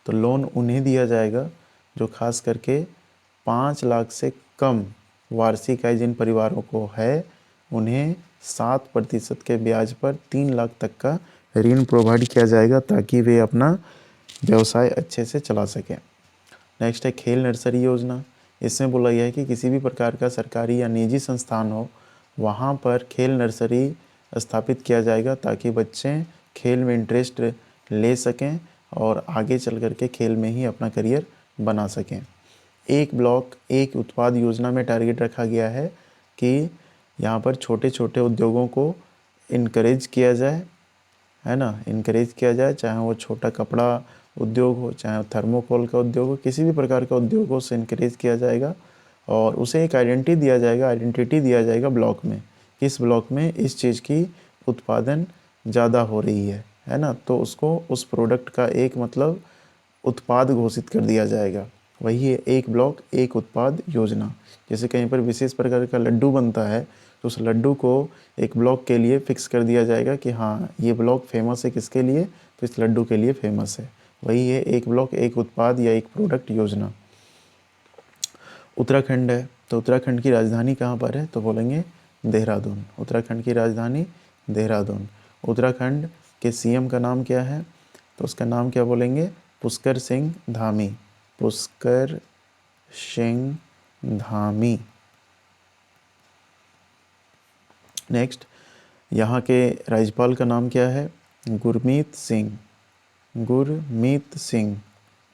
तो लोन उन्हें दिया जाएगा जो खास करके 5 लाख से कम वार्षिक आय जिन परिवारों को है, उन्हें 7% के ब्याज पर 3 लाख तक का ऋण प्रोवाइड किया जाएगा, ताकि वे अपना व्यवसाय अच्छे से चला सकें। नेक्स्ट है खेल नर्सरी योजना। इसमें बोला गया है कि किसी भी प्रकार का सरकारी या निजी संस्थान हो, वहाँ पर खेल नर्सरी स्थापित किया जाएगा, ताकि बच्चे खेल में इंटरेस्ट ले सकें और आगे चल कर के खेल में ही अपना करियर बना सकें। एक ब्लॉक एक उत्पाद योजना में टारगेट रखा गया है कि यहाँ पर छोटे छोटे उद्योगों को इनकरेज किया जाए, है ना, इनकरेज किया जाए, चाहे वो छोटा कपड़ा उद्योग हो, चाहे थर्मोकोल का उद्योग हो, किसी भी प्रकार का उद्योग हो, उसे इनकरेज किया जाएगा और उसे एक आइडेंटिटी दिया जाएगा ब्लॉक में, किस ब्लॉक में इस चीज़ की उत्पादन ज़्यादा हो रही है ना, तो उसको उस प्रोडक्ट का एक मतलब उत्पाद घोषित कर दिया जाएगा। वही है एक ब्लॉक एक उत्पाद योजना। जैसे कहीं पर विशेष प्रकार का लड्डू बनता है, तो उस लड्डू को एक ब्लॉक के लिए फिक्स कर दिया जाएगा कि हाँ ये ब्लॉक फेमस है, किसके लिए? तो इस लड्डू के लिए फेमस है। वही है एक ब्लॉक एक उत्पाद या एक प्रोडक्ट योजना। उत्तराखंड है, तो उत्तराखंड की राजधानी कहाँ पर है? तो बोलेंगे देहरादून। उत्तराखंड की राजधानी देहरादून। उत्तराखंड के सीएम का नाम क्या है? तो उसका नाम क्या बोलेंगे? पुष्कर सिंह धामी। पुष्कर सिंह धामी। नेक्स्ट, यहाँ के राज्यपाल का नाम क्या है? गुरमीत सिंह। गुरमीत सिंह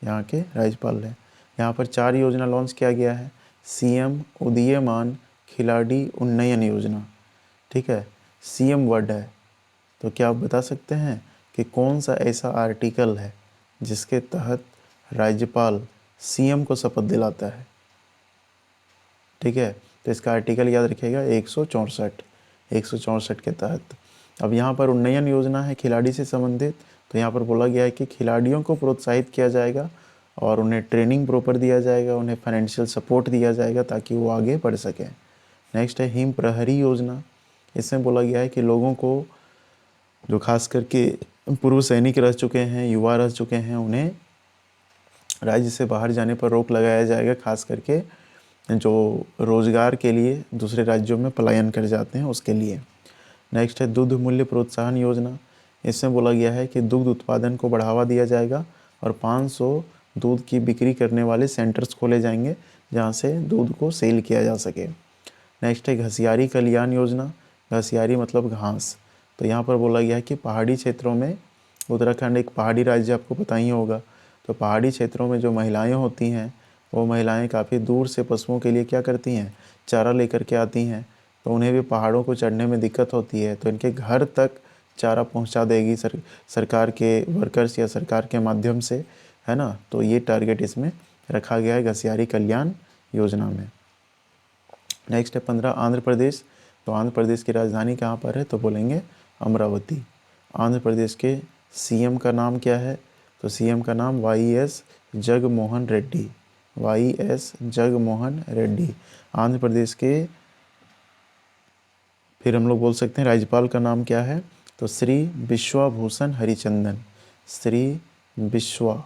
यहाँ के राज्यपाल हैं। यहाँ पर 4 योजना लॉन्च किया गया है। सीएम उदीयमान खिलाड़ी उन्नयन योजना। ठीक है, सीएम वर्ड है, तो क्या आप बता सकते हैं कि कौन सा ऐसा आर्टिकल है जिसके तहत राज्यपाल सीएम को शपथ दिलाता है? ठीक है, तो इसका आर्टिकल याद रखिएगा 164 के तहत। अब यहाँ पर उन्नयन योजना है खिलाड़ी से संबंधित, तो यहाँ पर बोला गया है कि खिलाड़ियों को प्रोत्साहित किया जाएगा और उन्हें ट्रेनिंग प्रॉपर दिया जाएगा, उन्हें फाइनेंशियल सपोर्ट दिया जाएगा ताकि वो आगे बढ़ सकें। नेक्स्ट है हिम प्रहरी योजना। इसमें बोला गया है कि लोगों को जो खास करके पूर्व सैनिक रह चुके हैं, युवा रह चुके हैं, उन्हें राज्य से बाहर जाने पर रोक लगाया जाएगा, खास करके जो रोज़गार के लिए दूसरे राज्यों में पलायन कर जाते हैं उसके लिए। नेक्स्ट है दुग्ध मूल्य प्रोत्साहन योजना। इसमें बोला गया है कि दुग्ध उत्पादन को बढ़ावा दिया जाएगा और 500 दूध की बिक्री करने वाले सेंटर्स खोले जाएंगे, जहाँ से दूध को सेल किया जा सके। नेक्स्ट है घसियारी कल्याण योजना। घसियारी मतलब घास। तो यहाँ पर बोला गया है कि पहाड़ी क्षेत्रों में, उत्तराखंड एक पहाड़ी राज्य आपको पता ही होगा, तो पहाड़ी क्षेत्रों में जो महिलाएं होती हैं वो महिलाएं काफ़ी दूर से पशुओं के लिए क्या करती हैं, चारा लेकर के आती हैं। तो उन्हें भी पहाड़ों को चढ़ने में दिक्कत होती है, तो इनके घर तक चारा पहुंचा देगी सरकार के वर्कर्स या सरकार के माध्यम से, है ना। तो ये टारगेट इसमें रखा गया है घसियारी कल्याण योजना में। नेक्स्ट है 15 आंध्र प्रदेश। तो आंध्र प्रदेश की राजधानी कहाँ पर है, तो बोलेंगे अमरावती। आंध्र प्रदेश के सीएम का नाम क्या है, तो सीएम का नाम वाई.एस. जगनमोहन रेड्डी। वाई.एस. जगनमोहन रेड्डी आंध्र प्रदेश के। फिर हम लोग बोल सकते हैं राज्यपाल का नाम क्या है, तो श्री विश्वभूषण हरिचंदन। श्री विश्वभूषण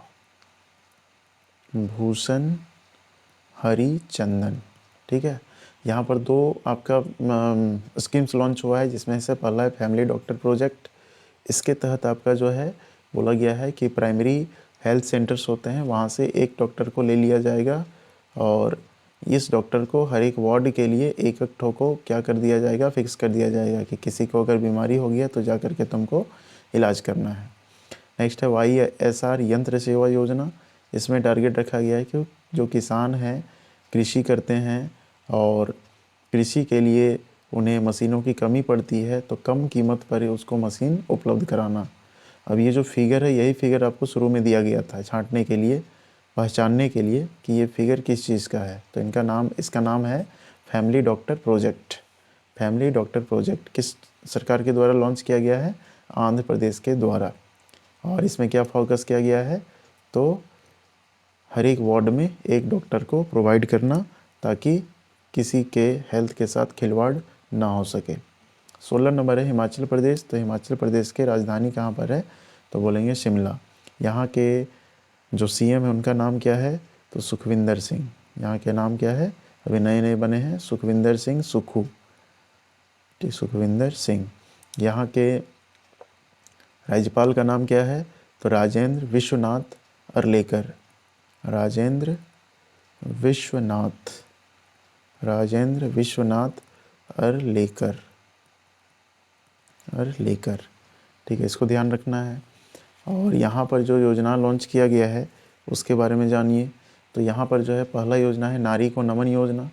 हरिचंदन, ठीक है। यहाँ पर दो आपका स्कीम्स लॉन्च हुआ है, जिसमें से पहला है फैमिली डॉक्टर प्रोजेक्ट। इसके तहत आपका जो है बोला गया है कि प्राइमरी हेल्थ सेंटर्स होते हैं, वहाँ से एक डॉक्टर को ले लिया जाएगा और इस डॉक्टर को हर एक वार्ड के लिए एक एक ठो को क्या कर दिया जाएगा, फिक्स कर दिया जाएगा कि किसी को अगर बीमारी हो गया तो जा कर के तुमको इलाज करना है। नेक्स्ट है YSR यंत्र सेवा योजना। इसमें टारगेट रखा गया है कि जो किसान हैं, कृषि करते हैं और कृषि के लिए उन्हें मशीनों की कमी पड़ती है, तो कम कीमत पर उसको मशीन उपलब्ध कराना। अब ये जो फिगर है, यही फिगर आपको शुरू में दिया गया था छांटने के लिए, पहचानने के लिए कि ये फिगर किस चीज़ का है। तो इसका नाम है family doctor project. Family doctor project किस सरकार के द्वारा लॉन्च किया गया है, आंध्र प्रदेश के द्वारा। और इसमें क्या फोकस किया गया है, तो हर एक वार्ड में एक डॉक्टर को प्रोवाइड करना, ताकि किसी के हेल्थ के साथ खिलवाड़ ना हो सके। 16 नंबर है हिमाचल प्रदेश। तो हिमाचल प्रदेश के राजधानी कहाँ पर है, तो बोलेंगे शिमला। यहाँ के जो सीएम है उनका नाम क्या है, तो सुखविंदर सिंह। यहाँ के नाम क्या है, अभी नए नए बने हैं, सुखविंदर सिंह सुक्खू, ठीक, सुखविंदर सिंह। यहाँ के राज्यपाल का नाम क्या है, तो राजेंद्र विश्वनाथ अर्लेकर। राजेंद्र विश्वनाथ अर्लेकर, ठीक है, इसको ध्यान रखना है। और यहाँ पर जो योजना लॉन्च किया गया है उसके बारे में जानिए। तो यहाँ पर जो है पहला योजना है नारी को नमन योजना,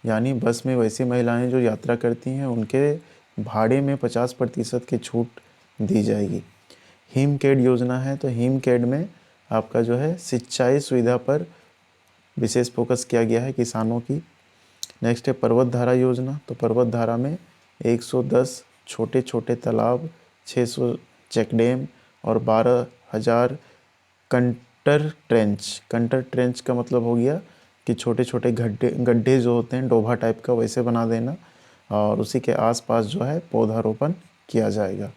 यानी बस में वैसी महिलाएं जो यात्रा करती हैं उनके भाड़े में 50% की छूट दी जाएगी। हिमकेड योजना है, तो हिमकेड में आपका जो है सिंचाई सुविधा पर विशेष फोकस किया गया है किसानों की। नेक्स्ट है पर्वत धारा योजना। तो पर्वत धारा में 110 छोटे छोटे तालाब, 600 चेक डैम और 12,000 कंटर ट्रेंच का मतलब हो गया कि छोटे छोटे गड्ढे जो होते हैं डोभा टाइप का, वैसे बना देना, और उसी के आसपास जो है पौधारोपण किया जाएगा।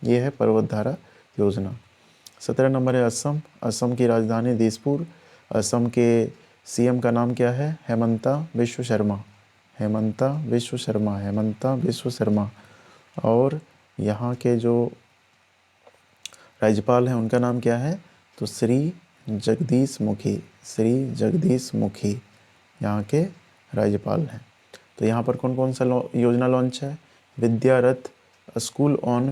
ये है पर्वत धारा योजना। 17 नंबर है असम। असम की राजधानी दिसपुर। असम के सीएम का नाम क्या है, हेमंता विश्व शर्मा। और यहाँ के जो राज्यपाल हैं उनका नाम क्या है, तो श्री जगदीश मुखी यहाँ के राज्यपाल हैं। तो यहाँ पर कौन कौन सा योजना लॉन्च है, विद्या रथ स्कूल ऑन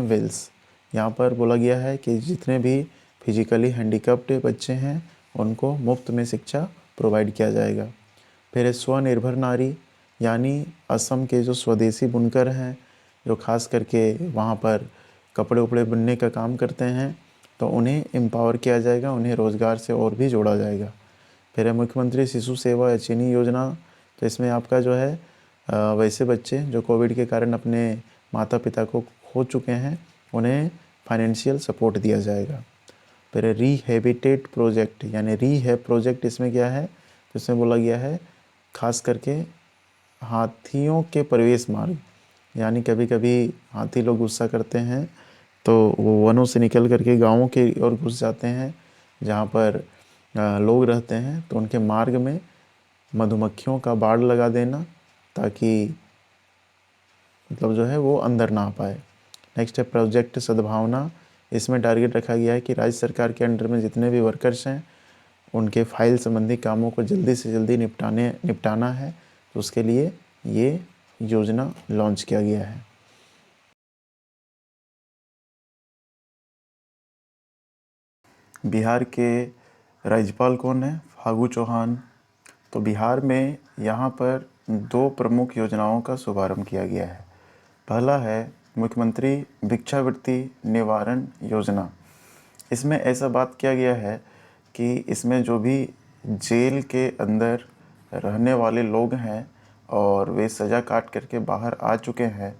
व्हील्स। यहाँ पर बोला गया है कि जितने भी फिजिकली हैंडीकैप्ड बच्चे हैं उनको मुफ्त में शिक्षा प्रोवाइड किया जाएगा। फिर स्वनिर्भर नारी, यानी असम के जो स्वदेशी बुनकर हैं, जो खास करके वहाँ पर कपड़े उपड़े बुनने का काम करते हैं, तो उन्हें एम्पावर किया जाएगा, उन्हें रोज़गार से और भी जोड़ा जाएगा। फिर है मुख्यमंत्री शिशु सेवा यचनी योजना। तो इसमें आपका जो है वैसे बच्चे जो कोविड के कारण अपने माता पिता को खो चुके हैं, उन्हें फाइनेंशियल सपोर्ट दिया जाएगा। फिर रिहेबिटेट प्रोजेक्ट, यानी रीहैब प्रोजेक्ट, इसमें क्या है, तो इसमें बोला गया है खास करके हाथियों के प्रवेश मार्ग, यानी कभी कभी हाथी लोग गुस्सा करते हैं तो वो वनों से निकल करके गाँवों के ओर घुस जाते हैं जहाँ पर लोग रहते हैं, तो उनके मार्ग में मधुमक्खियों का बाड़ लगा देना, ताकि मतलब जो है वो अंदर ना आ पाए। नेक्स्ट है प्रोजेक्ट सद्भावना। इसमें टारगेट रखा गया है कि राज्य सरकार के अंडर में जितने भी वर्कर्स हैं उनके फाइल संबंधी कामों को जल्दी से जल्दी निपटाना है, तो उसके लिए ये योजना लॉन्च किया गया है। बिहार के राज्यपाल कौन है? फागू चौहान। तो बिहार में यहाँ पर 2 प्रमुख योजनाओं का शुभारंभ किया गया है। पहला है मुख्यमंत्री भिक्षावृत्ति निवारण योजना। इसमें ऐसा बात किया गया है कि इसमें जो भी जेल के अंदर रहने वाले लोग हैं और वे सज़ा काट करके बाहर आ चुके हैं,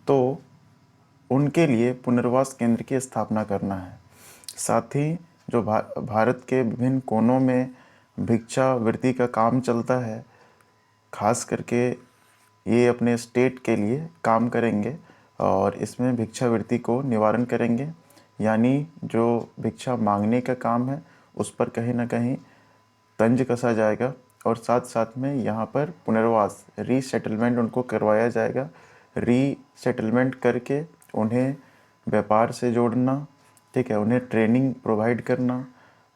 तो उनके लिए पुनर्वास केंद्र की स्थापना करना है। साथ ही जो भारत के विभिन्न कोनों में भिक्षावृत्ति का काम चलता है, खास करके ये अपने स्टेट के लिए काम करेंगे और इसमें भिक्षावृत्ति को निवारण करेंगे। यानी जो भिक्षा मांगने का काम है उस पर कहीं ना कहीं तंज कसा जाएगा और साथ साथ में यहाँ पर पुनर्वास रीसेटलमेंट उनको करवाया जाएगा। रीसेटलमेंट करके उन्हें व्यापार से जोड़ना, ठीक है, उन्हें ट्रेनिंग प्रोवाइड करना,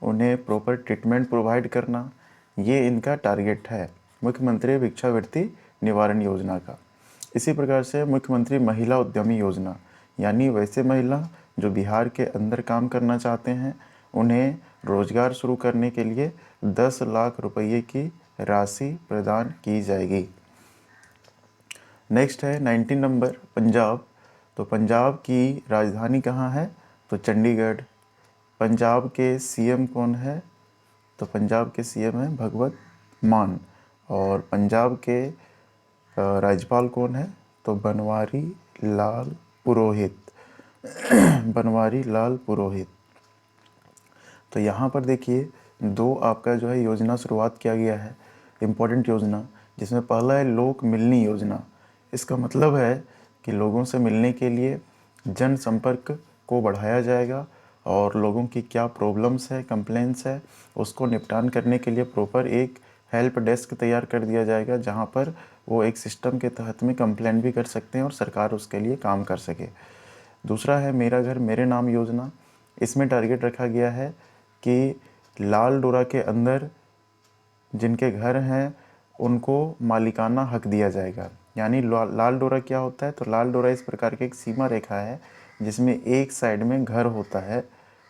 उन्हें प्रॉपर ट्रीटमेंट प्रोवाइड करना, ये इनका टारगेट है मुख्यमंत्री भिक्षावृत्ति निवारण योजना का। इसी प्रकार से मुख्यमंत्री महिला उद्यमी योजना, यानी वैसे महिला जो बिहार के अंदर काम करना चाहते हैं, उन्हें रोजगार शुरू करने के लिए 10 लाख रुपये की राशि प्रदान की जाएगी। नेक्स्ट है 19 नंबर पंजाब। तो पंजाब की राजधानी कहाँ है? तो चंडीगढ़। पंजाब के सीएम कौन है? तो पंजाब के सीएम है भगवत मान। और पंजाब के राज्यपाल कौन है? तो बनवारी लाल पुरोहित। बनवारी लाल पुरोहित। तो यहाँ पर देखिए 2 आपका जो है योजना शुरुआत किया गया है, इम्पोर्टेंट योजना, जिसमें पहला है लोक मिलनी योजना। इसका मतलब है कि लोगों से मिलने के लिए जनसंपर्क को बढ़ाया जाएगा और लोगों की क्या प्रॉब्लम्स है, कंप्लेंट्स है, उसको निपटान करने के लिए प्रॉपर एक हेल्प डेस्क तैयार कर दिया जाएगा, जहाँ पर वो एक सिस्टम के तहत में कंप्लेंट भी कर सकते हैं और सरकार उसके लिए काम कर सके। दूसरा है मेरा घर मेरे नाम योजना। इसमें टारगेट रखा गया है कि लाल डोरा के अंदर जिनके घर हैं उनको मालिकाना हक दिया जाएगा। यानी लाल डोरा क्या होता है? तो लाल डोरा इस प्रकार की एक सीमा रेखा है जिसमें एक साइड में घर होता है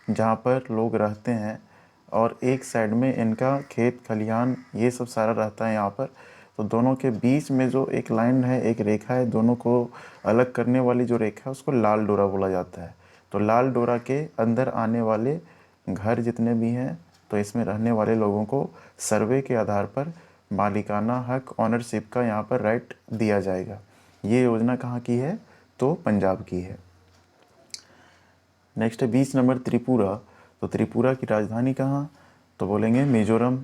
जहाँ पर लोग रहते हैं और एक साइड में इनका खेत खलिहान ये सब सारा रहता है यहाँ पर। तो दोनों के बीच में जो एक लाइन है, एक रेखा है, दोनों को अलग करने वाली जो रेखा है उसको लाल डोरा बोला जाता है। तो लाल डोरा के अंदर आने वाले घर जितने भी हैं, तो इसमें रहने वाले लोगों को सर्वे के आधार पर मालिकाना हक, ऑनरशिप का यहाँ पर राइट दिया जाएगा। ये योजना कहाँ की है? तो पंजाब की है। नेक्स्ट है 20 नंबर त्रिपुरा। तो त्रिपुरा की राजधानी कहाँ? तो बोलेंगे मिजोरम।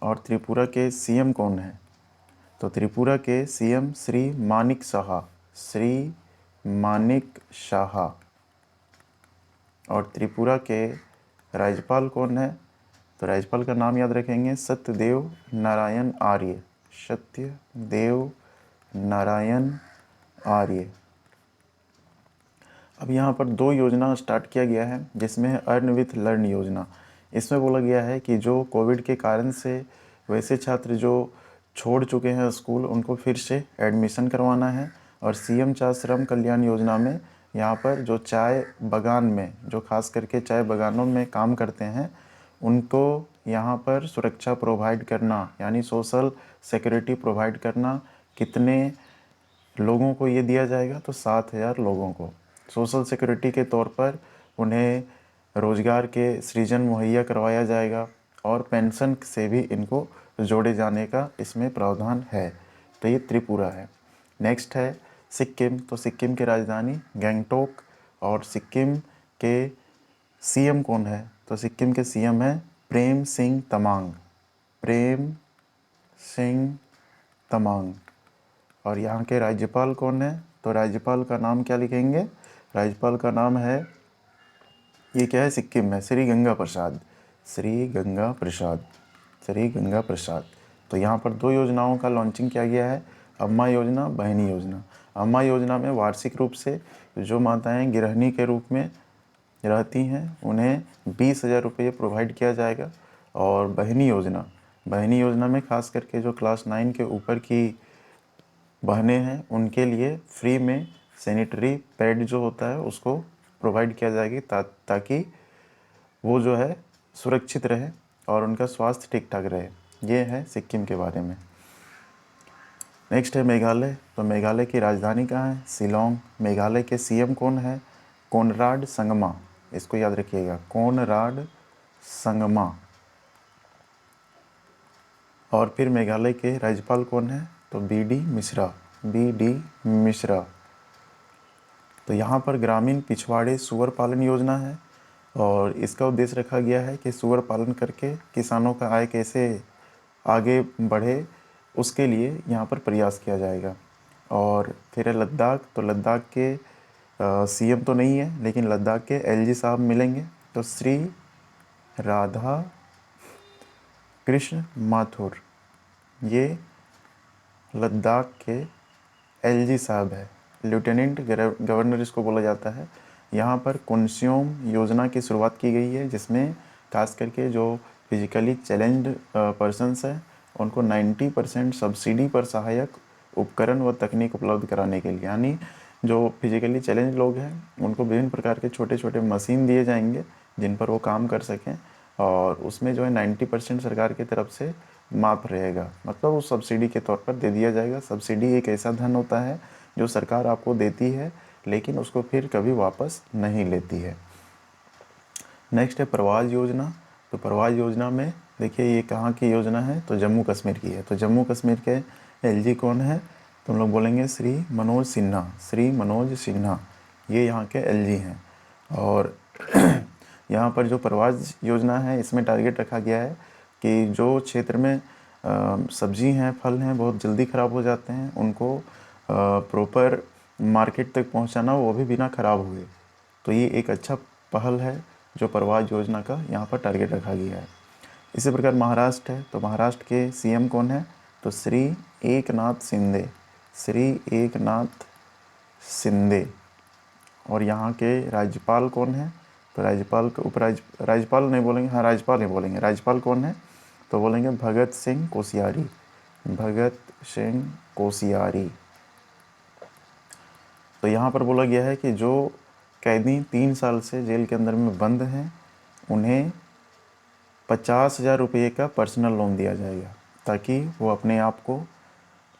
और त्रिपुरा के सीएम कौन है? तो त्रिपुरा के सीएम श्री मानिक शाह। श्री मानिक शाह। और त्रिपुरा के राज्यपाल कौन है? तो राज्यपाल का नाम याद रखेंगे सत्यदेव नारायण आर्य। सत्यदेव नारायण आर्य। अब यहाँ पर 2 योजना स्टार्ट किया गया है जिसमें है अर्न विथ लर्न योजना। इसमें बोला गया है कि जो कोविड के कारण से वैसे छात्र जो छोड़ चुके हैं स्कूल, उनको फिर से एडमिशन करवाना है। और सीएम चाय श्रम कल्याण योजना में यहाँ पर जो चाय बागान में, जो खास करके चाय बागानों में काम करते हैं, उनको यहाँ पर सुरक्षा प्रोवाइड करना, यानी सोशल सिक्योरिटी प्रोवाइड करना। कितने लोगों को ये दिया जाएगा? तो 7,000 लोगों को सोशल सिक्योरिटी के तौर पर उन्हें रोज़गार के सृजन मुहैया करवाया जाएगा और पेंशन से भी इनको जोड़े जाने का इसमें प्रावधान है। तो ये त्रिपुरा है। नेक्स्ट है सिक्किम। तो सिक्किम की राजधानी गैंगटोक। और सिक्किम के सीएम कौन है? तो सिक्किम के सीएम है प्रेम सिंह तमांग। प्रेम सिंह तमांग। और यहाँ के राज्यपाल कौन है? तो राज्यपाल का नाम क्या लिखेंगे? राज्यपाल का नाम है, ये क्या है सिक्किम में, श्री गंगा प्रसाद। श्री गंगा प्रसाद। श्री गंगा प्रसाद। तो यहाँ पर 2 योजनाओं का लॉन्चिंग किया गया है, अम्मा योजना, बहनी योजना। अम्मा योजना में वार्षिक रूप से जो माताएं गृहिणी के रूप में रहती हैं उन्हें 20,000 रुपये प्रोवाइड किया जाएगा। और बहनी योजना में खास करके जो क्लास 9 के ऊपर की बहनें हैं उनके लिए फ्री में सैनिटरी पैड जो होता है उसको प्रोवाइड किया जाएगी ताकि वो जो है सुरक्षित रहे और उनका स्वास्थ्य ठीक ठाक रहे। ये है सिक्किम के बारे में। नेक्स्ट है मेघालय। तो मेघालय की राजधानी कहाँ है? शिलोंग। मेघालय के सीएम कौन है? कोनराड संगमा। इसको याद रखिएगा, कोनराड संगमा। और फिर मेघालय के राज्यपाल कौन है? तो बीडी मिश्रा। बीडी मिश्रा। तो यहाँ पर ग्रामीण पिछवाड़े सूअर पालन योजना है और इसका उद्देश्य रखा गया है कि सूअर पालन करके किसानों का आय कैसे आगे बढ़े, उसके लिए यहाँ पर प्रयास किया जाएगा। और फिर है लद्दाख। तो लद्दाख के सीएम तो नहीं है, लेकिन लद्दाख के एलजी साहब मिलेंगे। तो श्री राधा कृष्ण माथुर, ये लद्दाख के एलजी साहब है, लेफ्टिनेंट गवर्नर इसको बोला जाता है। यहाँ पर कुनस्योम योजना की शुरुआत की गई है, जिसमें खास करके जो फिजिकली चैलेंज्ड पर्सनस हैं उनको 90% सब्सिडी पर सहायक उपकरण व तकनीक उपलब्ध कराने के लिए, यानी जो फिजिकली चैलेंज लोग हैं उनको विभिन्न प्रकार के छोटे छोटे मशीन दिए जाएंगे जिन पर वो काम कर सकें, और उसमें जो है 90% सरकार की तरफ से माफ़ रहेगा, मतलब वो सब्सिडी के तौर पर दे दिया जाएगा। सब्सिडी एक ऐसा धन होता है जो सरकार आपको देती है लेकिन उसको फिर कभी वापस नहीं लेती है। नेक्स्ट है प्रवास योजना। तो प्रवास योजना में देखिए ये कहाँ की योजना है? तो जम्मू कश्मीर की है। तो जम्मू कश्मीर के एलजी कौन है? तो हम लोग बोलेंगे श्री मनोज सिन्हा। श्री मनोज सिन्हा, ये यहाँ के एलजी हैं। और यहाँ पर जो प्रवास योजना है इसमें टारगेट रखा गया है कि जो क्षेत्र में सब्जी हैं, फल हैं, बहुत जल्दी ख़राब हो जाते हैं, उनको प्रॉपर मार्केट तक पहुँचाना, वो भी बिना ख़राब हुए। तो ये एक अच्छा पहल है जो प्रवास योजना का यहाँ पर टारगेट रखा गया है। इसी प्रकार महाराष्ट्र है। तो महाराष्ट्र के सीएम कौन है? तो श्री एकनाथ शिंदे। श्री एकनाथ शिंदे। और यहाँ के राज्यपाल कौन है? तो राज्यपाल को राज्यपाल नहीं बोलेंगे, हाँ राज्यपाल ही बोलेंगे। राज्यपाल कौन है? तो बोलेंगे भगत सिंह कोश्यारी। भगत सिंह कोश्यारी। तो यहाँ पर बोला गया है कि जो कैदी 3 साल से जेल के अंदर में बंद हैं उन्हें 50,000 रुपये का पर्सनल लोन दिया जाएगा ताकि वो अपने आप को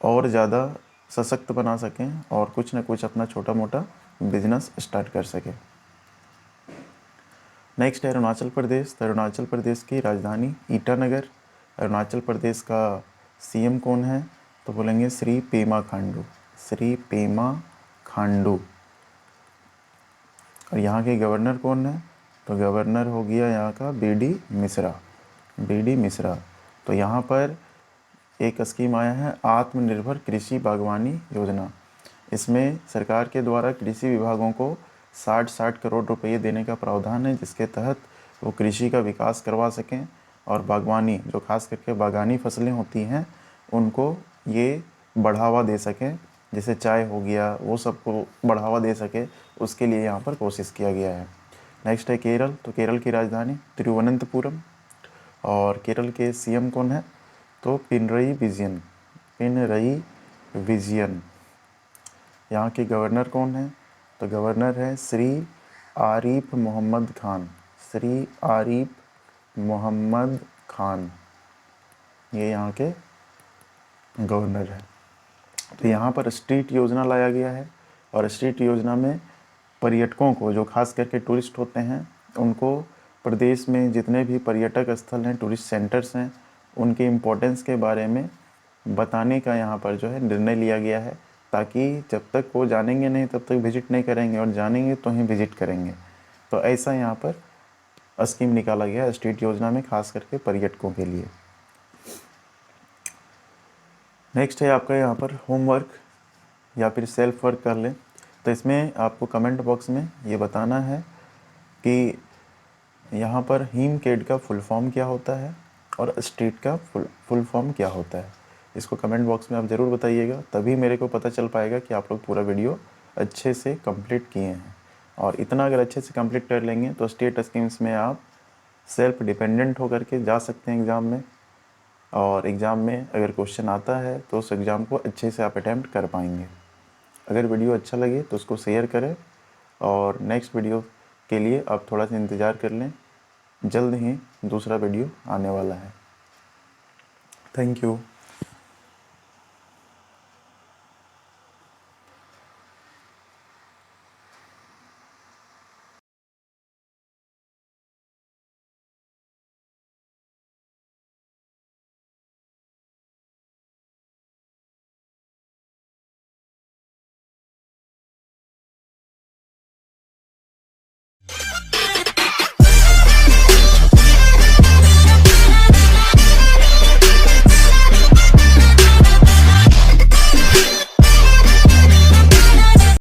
और ज़्यादा सशक्त बना सकें और कुछ ना कुछ अपना छोटा मोटा बिजनेस स्टार्ट कर सकें। नेक्स्ट है अरुणाचल प्रदेश। तो अरुणाचल प्रदेश की राजधानी ईटानगर। अरुणाचल प्रदेश का सीएम कौन है? तो बोलेंगे श्री पेमा खांडू। श्री पेमा खांडू। और यहाँ के गवर्नर कौन है? तो गवर्नर हो गया यहाँ का बीडी मिश्रा। बीडी मिश्रा। तो यहाँ पर एक स्कीम आया है आत्मनिर्भर कृषि बागवानी योजना। इसमें सरकार के द्वारा कृषि विभागों को 60 करोड़ रुपये देने का प्रावधान है, जिसके तहत वो कृषि का विकास करवा सकें और बागवानी, जो खास करके बागानी फसलें होती हैं, उनको ये बढ़ावा दे सकें, जैसे चाय हो गया, वो सबको बढ़ावा दे सके, उसके लिए यहाँ पर कोशिश किया गया है। नेक्स्ट है केरल। तो केरल की राजधानी तिरुवनंतपुरम। और केरल के सीएम कौन है? तो पिनरई विजयन। पिनरई विजयन। यहाँ के गवर्नर कौन है? तो गवर्नर है श्री आरिफ मोहम्मद खान। श्री आरिफ मोहम्मद खान, ये यहाँ के गवर्नर है। तो यहाँ पर स्ट्रीट योजना लाया गया है और स्ट्रीट योजना में पर्यटकों को, जो खास करके टूरिस्ट होते हैं, उनको प्रदेश में जितने भी पर्यटक स्थल हैं, टूरिस्ट सेंटर्स हैं, उनके इम्पोर्टेंस के बारे में बताने का यहाँ पर जो है निर्णय लिया गया है, ताकि जब तक वो जानेंगे नहीं तब तक विजिट नहीं करेंगे और जानेंगे तो ही विजिट करेंगे। तो ऐसा यहाँ पर स्कीम निकाला गया है स्ट्रीट योजना में, खास करके पर्यटकों के लिए। नेक्स्ट है आपका यहाँ पर होमवर्क या फिर सेल्फ वर्क कर लें। तो इसमें आपको कमेंट बॉक्स में ये बताना है कि यहाँ पर हीम केड का फुल फॉर्म क्या होता है और स्ट्रीट का फुल फॉर्म क्या होता है। इसको कमेंट बॉक्स में आप ज़रूर बताइएगा, तभी मेरे को पता चल पाएगा कि आप लोग पूरा वीडियो अच्छे से कंप्लीट किए हैं। और इतना अगर अच्छे से कंप्लीट कर लेंगे तो स्टेट स्कीम्स में आप सेल्फ डिपेंडेंट होकर के जा सकते हैं एग्ज़ाम में, और एग्ज़ाम में अगर क्वेश्चन आता है तो उस एग्ज़ाम को अच्छे से आप अटैम्प्ट कर पाएंगे। अगर वीडियो अच्छा लगे तो उसको शेयर करें, और नेक्स्ट वीडियो के लिए आप थोड़ा सा इंतज़ार कर लें, जल्द ही दूसरा वीडियो आने वाला है। Thank you.